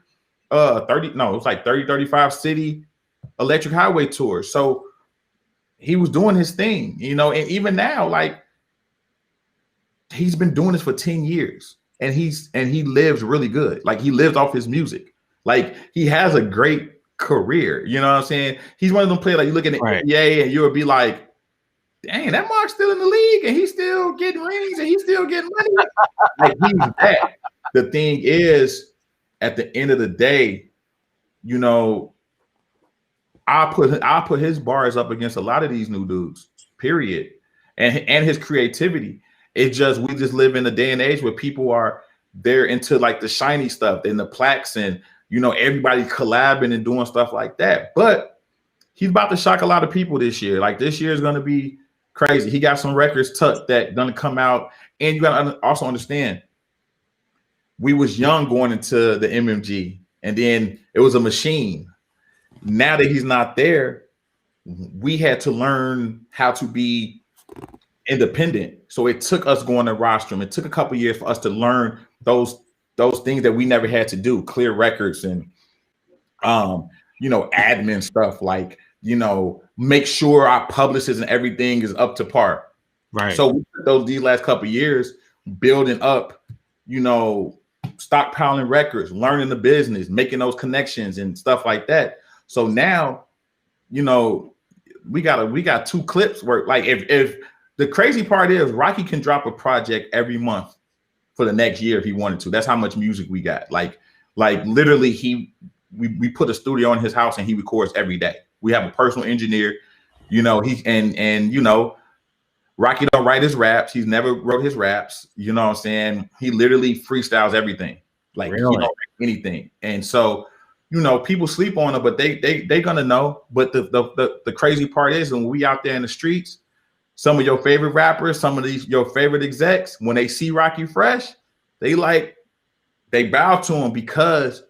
35 city Electric Highway tour. So he was doing his thing, you know, and even now, like he's been doing this for 10 years and he lives really good. Like he lives off his music. Like he has a great career. You know what I'm saying? He's one of them players like you look at the NBA and you'll be like, dang, that Mark's still in the league and he's still getting rings and he's still getting money. Like he's that. The thing is, at the end of the day, you know, I put his bars up against a lot of these new dudes, period. and his creativity. We just live in a day and age where people they're into like the shiny stuff and the plaques and everybody collabing and doing stuff like that. But he's about to shock a lot of people this year. Like this year is going to be crazy. He got some records tucked that going to come out, and you got to also understand, we was young going into the MMG, and then it was a machine. Now that he's not there, we had to learn how to be independent. So it took us going to Rostrum. It took a couple years for us to learn those things that we never had to do, clear records and admin stuff, like make sure our publicists and everything is up to par. Right. So we took these last couple years building up, stockpiling records, learning the business, making those connections and stuff like that. So now, we got 2 clips where, like, if the crazy part is Rocky can drop a project every month for the next year if he wanted to. That's how much music we got. Like literally we put a studio in his house and he records every day. We have a personal engineer, Rocky don't write his raps. He's never wrote his raps. You know what I'm saying? He literally freestyles everything. Like really? He don't write anything. And so, people sleep on him, but they gonna know. But the crazy part is when we out there in the streets, some of your favorite rappers, some of your favorite execs, when they see Rocky Fresh, they bow to him because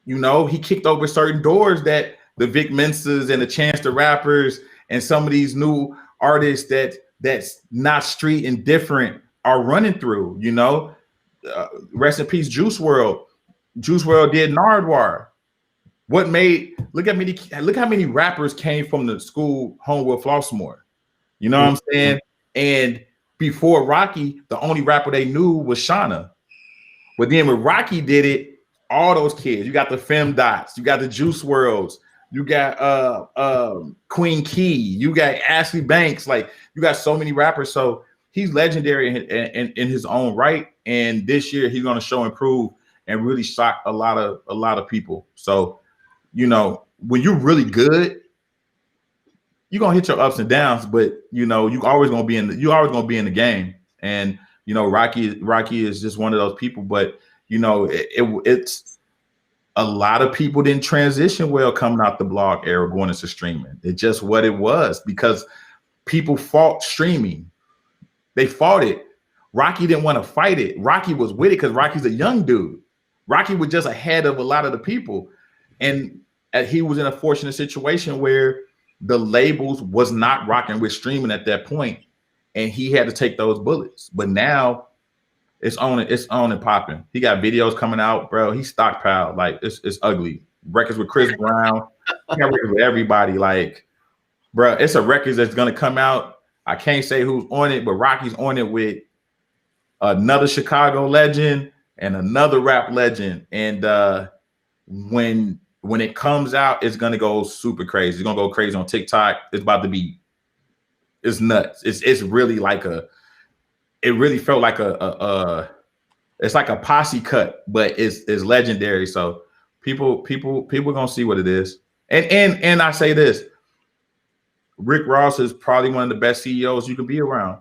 he kicked over certain doors that the Vic Mensahs and the Chance the Rappers and some of these new artists that's not street and different are running through. Rest in peace, Juice WRLD. Juice WRLD did Nardwuar. Look how many rappers came from the school home with Flossmore. You know what I'm saying? And before Rocky, the only rapper they knew was Shauna. But then when Rocky did it, all those kids, you got the Fem Dots, you got the Juice WRLDs, you got Queen Key, you got Ashley Banks, like you got so many rappers. So he's legendary in his own right. And this year he's going to show and prove and really shock a lot of people. So, when you're really good, you're gonna hit your ups and downs, but you always gonna be in the game. And Rocky is just one of those people. But it's a lot of people didn't transition well coming out the blog era going into streaming. It's just what it was because people fought streaming. They fought it. Rocky didn't want to fight it. Rocky was with it because Rocky's a young dude. Rocky was just ahead of a lot of the people. And he was in a fortunate situation where the labels was not rocking with streaming at that point, and he had to take those bullets. But now it's on and popping. He got videos coming out, bro. He stockpiled. Like it's ugly. Records with Chris Brown. He got records with everybody. Like, bro, it's a record that's gonna come out. I can't say who's on it, but Rocky's on it with another Chicago legend and another rap legend. And when it comes out, it's gonna go super crazy. It's gonna go crazy on TikTok. It's nuts. It's really like it really felt like it's like a posse cut, but it's legendary. So people gonna see what it is. And I say this, Rick Ross is probably one of the best CEOs you can be around.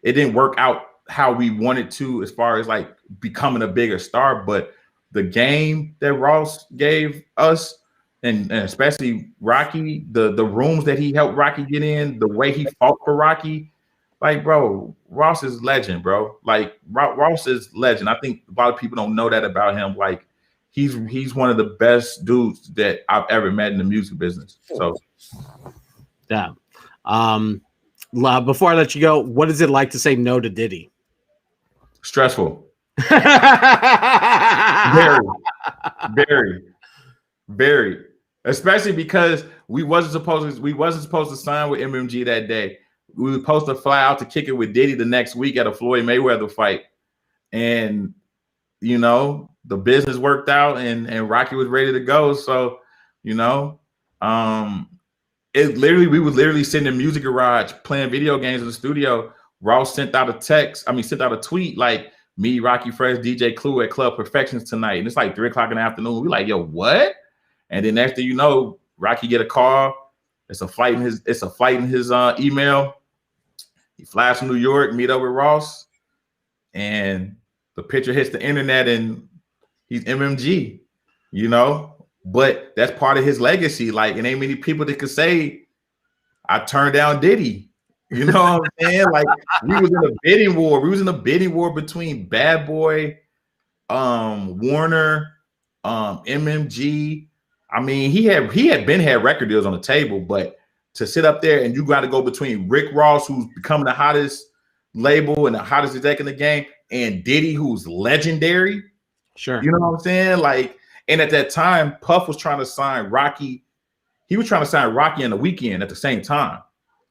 It didn't work out how we wanted to as far as like becoming a bigger star, but the game that Ross gave us, and especially Rocky, the rooms that he helped Rocky get in, the way he fought for Rocky, like, bro, Ross is legend, bro. Like, Ross is legend. I think a lot of people don't know that about him. Like, he's one of the best dudes that I've ever met in the music business. So, yeah. Before I let you go, what is it like to say no to Diddy? Stressful. Very, especially because we wasn't supposed to sign with MMG that day. We were supposed to fly out to kick it with Diddy the next week at a Floyd Mayweather fight, and the business worked out, and Rocky was ready to go. So we were literally sitting in Music Garage playing video games in the studio. Ross sent out a tweet like, "Me, Rocky Fresh, DJ Clue at Club Perfections tonight," and it's like 3:00 in the afternoon. We're like, "Yo, what?" And then next thing you know, Rocky get a call. It's a flight in his email. He flies from New York, meet up with Ross, and the picture hits the internet, and he's MMG, you know. But that's part of his legacy. Like, it ain't many people that could say, I turned down Diddy. You know what I'm saying? Like, we was in a bidding war. We was in a bidding war between Bad Boy, Warner, MMG. I mean, he had record deals on the table, but to sit up there and you got to go between Rick Ross, who's becoming the hottest label and the hottest exec in the game, and Diddy, who's legendary. Sure. You know what I'm saying? Like, and at that time, Puff was trying to sign Rocky. He was trying to sign Rocky and The Weeknd at the same time.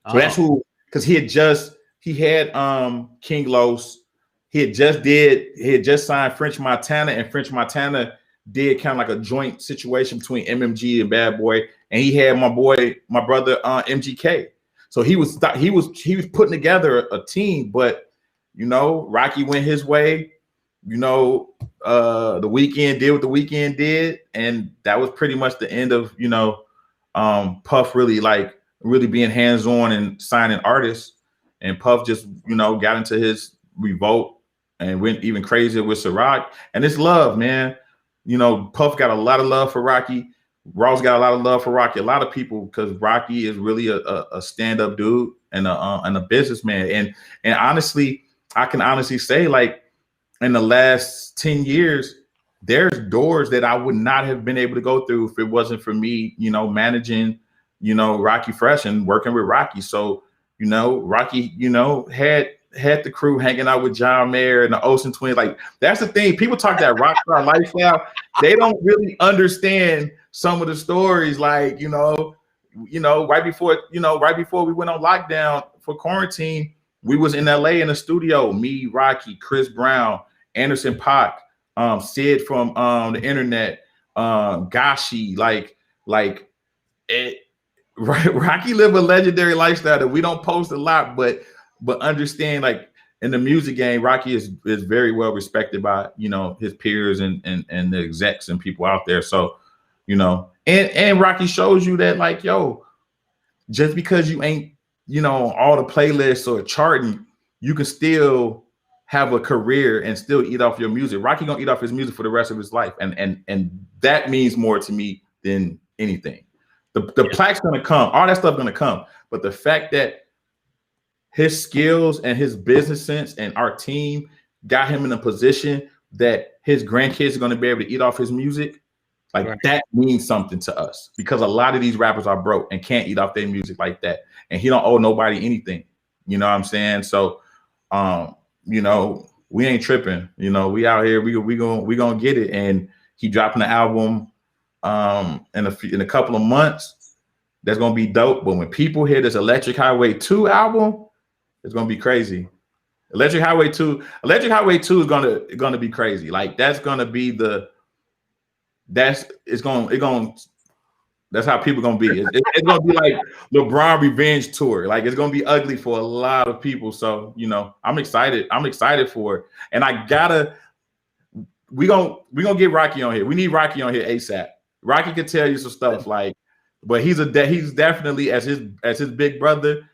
So that's who, because he had King Los. He had just signed French Montana, and French Montana did kind of like a joint situation between MMG and Bad Boy, and he had my brother MGK. So he was putting together a team, but you know, Rocky went his way. You know, The Weeknd did what The Weeknd did, and that was pretty much the end of, you know, Puff really being hands-on and signing artists. And Puff just, you know, got into his revolt and went even crazier with Ciroc. And it's love, man. You know, Puff got a lot of love for Rocky. Ross got a lot of love for Rocky. A lot of people, because Rocky is really a stand-up dude and a businessman. And honestly, I can honestly say, like, in the last 10 years, there's doors that I would not have been able to go through if it wasn't for me, you know, managing, you know, Rocky Fresh and working with Rocky. So, you know, Rocky, you know, had the crew hanging out with John Mayer and the Olsen twins. Like, that's the thing. People talk that rock star lifestyle. They don't really understand some of the stories. Like, you know, right before we went on lockdown for quarantine, we was in LA in the studio, me, Rocky, Chris Brown, Anderson .Paak, Sid from the internet, Gashi, Rocky lived a legendary lifestyle that we don't post a lot, but understand, like, in the music game, Rocky is very well respected by, you know, his peers and the execs and people out there. So, you know, and Rocky shows you that, like, yo, just because you ain't, you know, all the playlists or charting, you can still have a career and still eat off your music. Rocky gonna eat off his music for the rest of his life, and that means more to me than anything. The plaque's gonna come, all that stuff gonna come, but the fact that his skills and his business sense and our team got him in a position that his grandkids are gonna be able to eat off his music, like, right, that means something to us, because a lot of these rappers are broke and can't eat off their music like that, and he don't owe nobody anything. You know what I'm saying? So, you know, we ain't tripping. You know, we out here. We gonna get it. And he dropping the album in a couple of months. That's gonna be dope. But when people hear this Electric Highway 2 album, it's gonna be crazy. Electric Highway 2 is gonna be crazy. Like, that's gonna be that's how people gonna be. It's gonna be like LeBron revenge tour. Like, it's gonna be ugly for a lot of people. So, you know, I'm excited. I'm excited for it. And we gonna get Rocky on here. We need Rocky on here ASAP. Rocky can tell you some stuff, like, but he's definitely, as his big brother,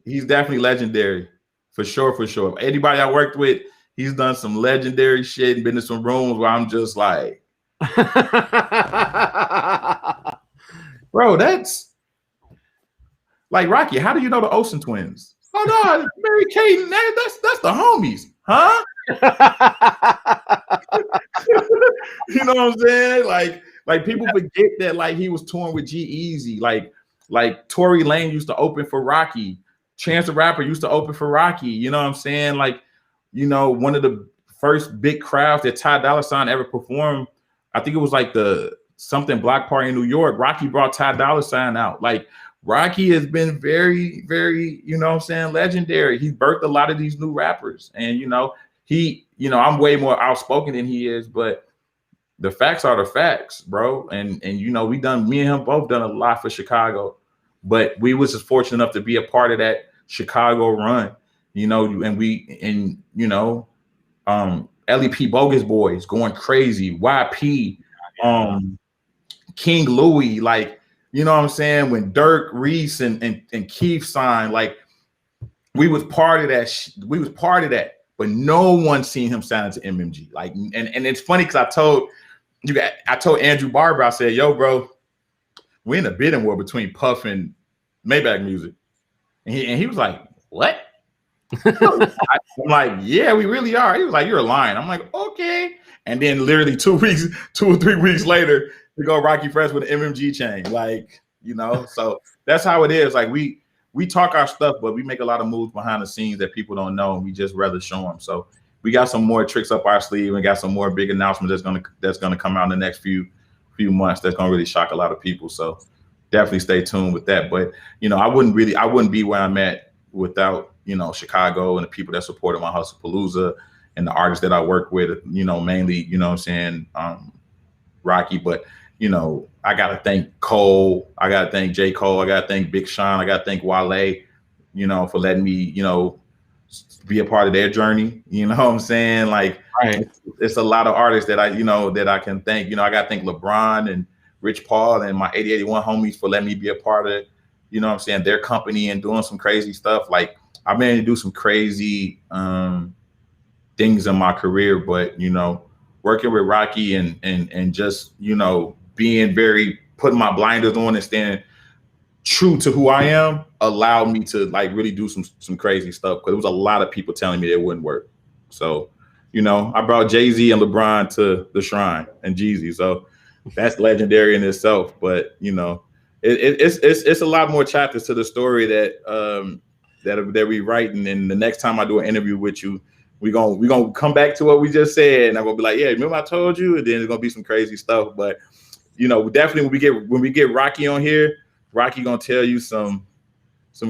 he's definitely legendary for sure. Anybody I worked with, he's done some legendary shit and been in some rooms where I'm just like, bro, that's like, Rocky, how do you know the Olsen twins? Oh no, Mary Kate and that's the homies, huh? You know what I'm saying? Like people forget that, like, he was touring with G-Eazy, like Tory Lane used to open for Rocky, Chance the Rapper used to open for Rocky. You know what I'm saying? Like, you know, one of the first big crowds that Ty Dolla $ign ever performed, I think it was like the something block party in New York. Rocky brought Ty Dolla $ign out. Like, Rocky has been very, very, you know what I'm saying, legendary. He birthed a lot of these new rappers. And, you know, I'm way more outspoken than he is, but the facts are the facts, bro. And you know, me and him both done a lot for Chicago, but we was just fortunate enough to be a part of that Chicago run, you know, and you know, LEP Bogus Boys going crazy, YP, King Louis, like, you know what I'm saying, when Dirk, Reese, and Keith signed, like, we was part of that. We was part of that, but no one seen him sign to MMG. Like, and it's funny because I told Andrew Barber, I said, "Yo, bro, we're in a bidding war between Puff and Maybach Music," and he was like, "What?" I'm like, "Yeah, we really are." He was like, "You're lying." I'm like, "Okay." And then literally 2 or 3 weeks later, we go Rocky Fresh with an MMG chain, like, you know. So that's how it is. Like we talk our stuff, but we make a lot of moves behind the scenes that people don't know, and we just rather show them. So we got some more tricks up our sleeve, and got some more big announcements that's gonna come out in the next few months. That's gonna really shock a lot of people. So definitely stay tuned with that. But you know, I wouldn't be where I'm at without, you know, Chicago and the people that supported my Hustle Palooza and the artists that I work with, you know, mainly, you know what I'm saying, Rocky. But, you know, I got to thank Cole. I got to thank J. Cole. I got to thank Big Sean. I got to thank Wale, you know, for letting me, you know, be a part of their journey. You know what I'm saying? Like, right. It's a lot of artists that I can thank. You know, I got to thank LeBron and Rich Paul and my 8081 homies for letting me be a part of, you know what I'm saying, their company and doing some crazy stuff. Like, I've been able to do some crazy things in my career, but, you know, working with Rocky and just, you know, putting my blinders on and staying true to who I am allowed me to like really do some crazy stuff, because there was a lot of people telling me it wouldn't work. So, you know, I brought Jay-Z and LeBron to the shrine and Jeezy. So that's legendary in itself. But, you know, it's a lot more chapters to the story that we writing. And the next time I do an interview with you, we gonna come back to what we just said, and I'm gonna be like, yeah, remember I told you? And then there's gonna be some crazy stuff. But, you know, definitely when we get Rocky on here, Rocky gonna tell you some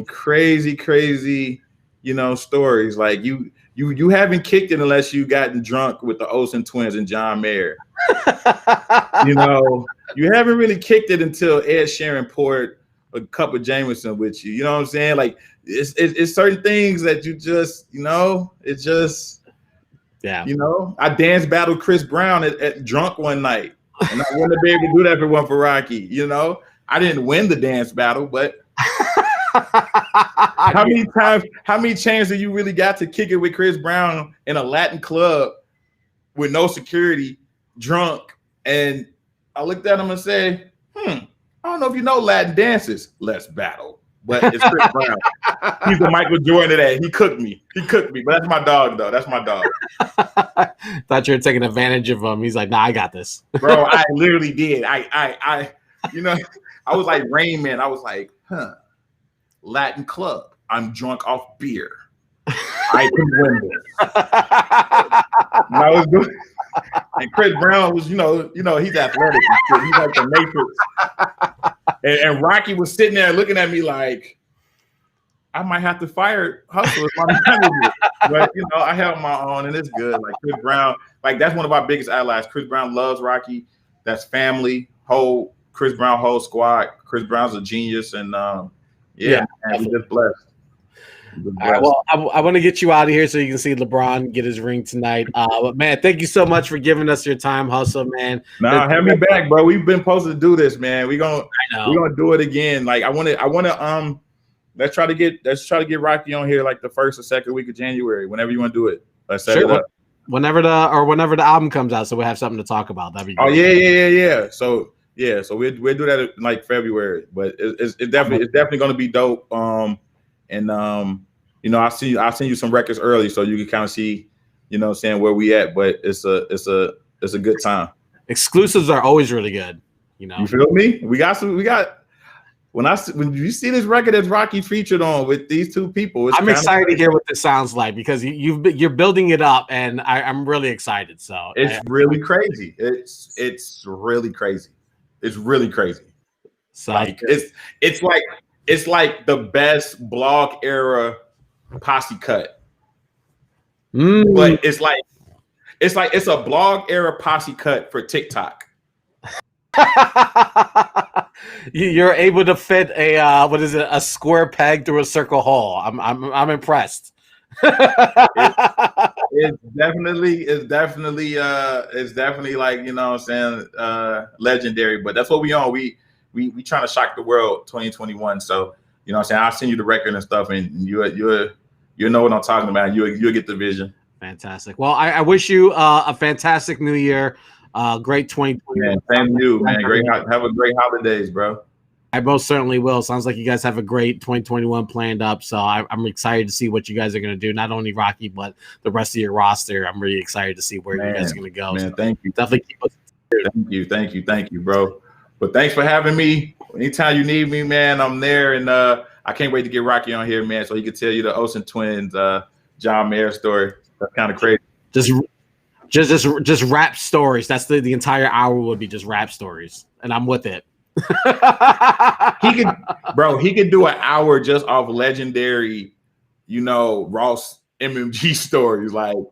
crazy, you know, stories. Like you haven't kicked it unless you gotten drunk with the Olsen twins and John Mayer. You know, you haven't really kicked it until Ed Sheeran poured a cup of Jameson with you. You know what I'm saying? Like, it's certain things that you just, you know, it's just, yeah. You know, I dance battled Chris Brown at drunk one night, and I wouldn't have been able to do that if it weren't for Rocky. You know, I didn't win the dance battle, but how many chances do you really got to kick it with Chris Brown in a Latin club with no security, drunk? And I looked at him and said, I don't know if you know Latin dances. Let's battle. But it's Chris Brown. He's the Michael Jordan of that. He cooked me. But that's my dog, though. That's my dog. Thought you were taking advantage of him. He's like, nah, I got this. Bro, I literally did. I you know, I was like Rain Man. I was like, Latin club. I'm drunk off beer. I can win this. And I was doing, and Chris Brown was, you know, he's athletic and shit. He's like the Matrix. And Rocky was sitting there looking at me like, I might have to fire Hustle as my manager. But, you know, I held my own, and it's good. Like, Chris Brown, like, that's one of our biggest allies. Chris Brown loves Rocky. That's family. Chris Brown whole squad. Chris Brown's a genius, and man, we're just blessed. All right, well, I want to get you out of here so you can see LeBron get his ring tonight. But man, thank you so much for giving us your time, Hustle, man. Nah, have me back, bro. We've been supposed to do this, man. We're gonna do it again. Like, I wanna let's try to get Rocky on here like the first or second week of January. Whenever you want to do it, let's set it up. Whenever the album comes out, so we have something to talk about. That'd be great. Oh yeah. So we'll do that in like February. But it's definitely gonna be dope. You know, I'll send you some records early so you can kind of see, you know, saying where we at. But it's a good time. Exclusives are always really good. You know, you feel me? When you see this record that Rocky featured on with these two people, I'm excited to hear what this sounds like, because you're building it up, and I'm really excited. So it's really crazy. It's really crazy. It's really crazy. Like, it's like the best blog era posse cut. But it's a blog era posse cut for TikTok. You're able to fit a square peg through a circle hole. I'm impressed. It's definitely like, you know what I'm saying, legendary. But that's what we on. We trying to shock the world 2021. So, you know what I'm saying, I'll send you the record and stuff, and You know what I'm talking about. You'll get the vision. Fantastic. Well, I wish you a fantastic new year. Great 2020. Man, same to you, man. Have a great holidays, bro. I most certainly will. Sounds like you guys have a great 2021 planned up. So I'm excited to see what you guys are going to do. Not only Rocky, but the rest of your roster. I'm really excited to see where you guys are going to go. Man, thank you. Definitely keep us. Thank you, bro. But thanks for having me. Anytime you need me, man, I'm there. And I can't wait to get Rocky on here, man, so he can tell you the Olsen twins, John Mayer story. That's kind of crazy. Just rap stories. That's the entire hour would be just rap stories, and I'm with it. He could do an hour just off legendary, Ross MMG stories. Like you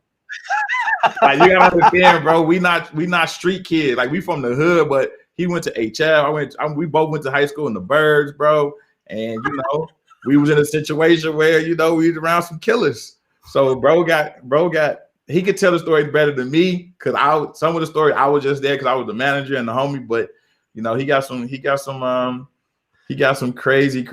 gotta understand, bro. We not street kids. Like we from the hood, but he went to HF. We both went to high school in the Birds, bro. And we was in a situation where we was around some killers. So bro got he could tell the story better than me because some of the story I was just there because I was the manager and the homie, but he got some crazy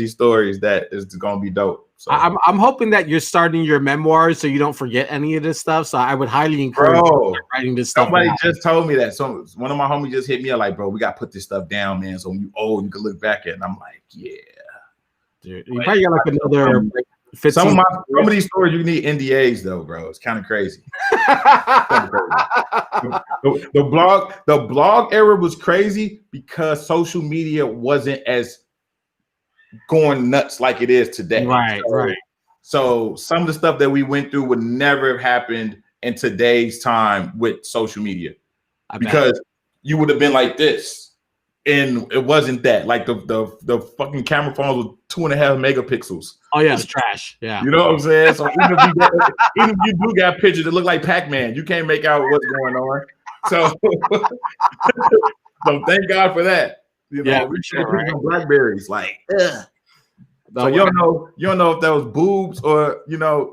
stories that is gonna be dope. So I'm hoping that you're starting your memoirs so you don't forget any of this stuff. So I would highly encourage you writing this stuff. Somebody just told me that. So one of my homies just hit me up like, bro, we gotta put this stuff down, man. So when you old, you can look back at it. And I'm like, yeah. Dude, you probably got like another some of these stories you need NDAs though, bro. It's kind of crazy. The blog era was crazy because social media wasn't as going nuts like it is today. Right. So some of the stuff that we went through would never have happened in today's time with social media because you would have been like this. And it wasn't that. Like the fucking camera phones were 2.5 megapixels. Oh yeah, it's trash. Yeah. You know what I'm saying? So even if you do got pictures that look like Pac-Man, you can't make out what's going on. So, so thank God for that. Yeah, we sure, right? Blackberries, like, ugh. So you don't know if that was boobs or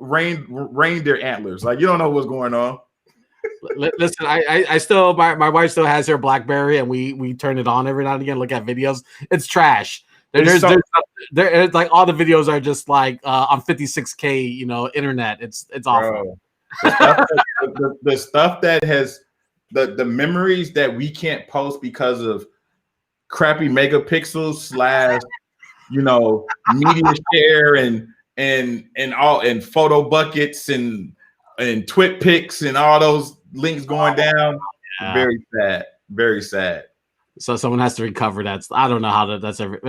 reindeer antlers. Like you don't know what's going on. Listen, I still my wife still has her BlackBerry and we turn it on every now and again. Look at videos. It's trash. There's like all the videos are just like on 56K internet. It's awful. The stuff that has the memories that we can't post because of crappy megapixels / media share and all and photo buckets and twit pics and all those links going down. Yeah. Very sad. So someone has to recover that. I don't know how that's ever.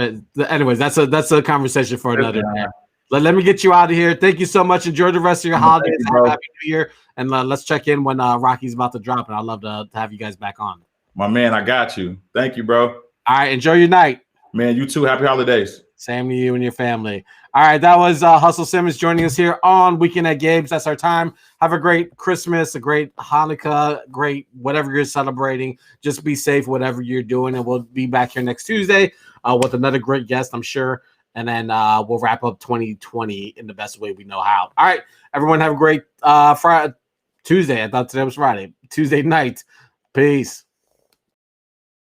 Anyways, that's a conversation for another day. Let me get you out of here. Thank you so much. Enjoy the rest of your holidays. Happy New Year. And let's check in when Rocky's about to drop. And I'd love to have you guys back on. My man, I got you. Thank you, bro. All right. Enjoy your night. Man, you too. Happy holidays. Same to you and your family. All right, that was Hustle Simmons joining us here on Weekend at Gabe's. That's our time. Have a great Christmas, a great Hanukkah, great whatever you're celebrating. Just be safe, whatever you're doing, and we'll be back here next Tuesday with another great guest, I'm sure. And then we'll wrap up 2020 in the best way we know how. All right, everyone, have a great Friday, Tuesday. I thought today was Friday. Tuesday night. Peace.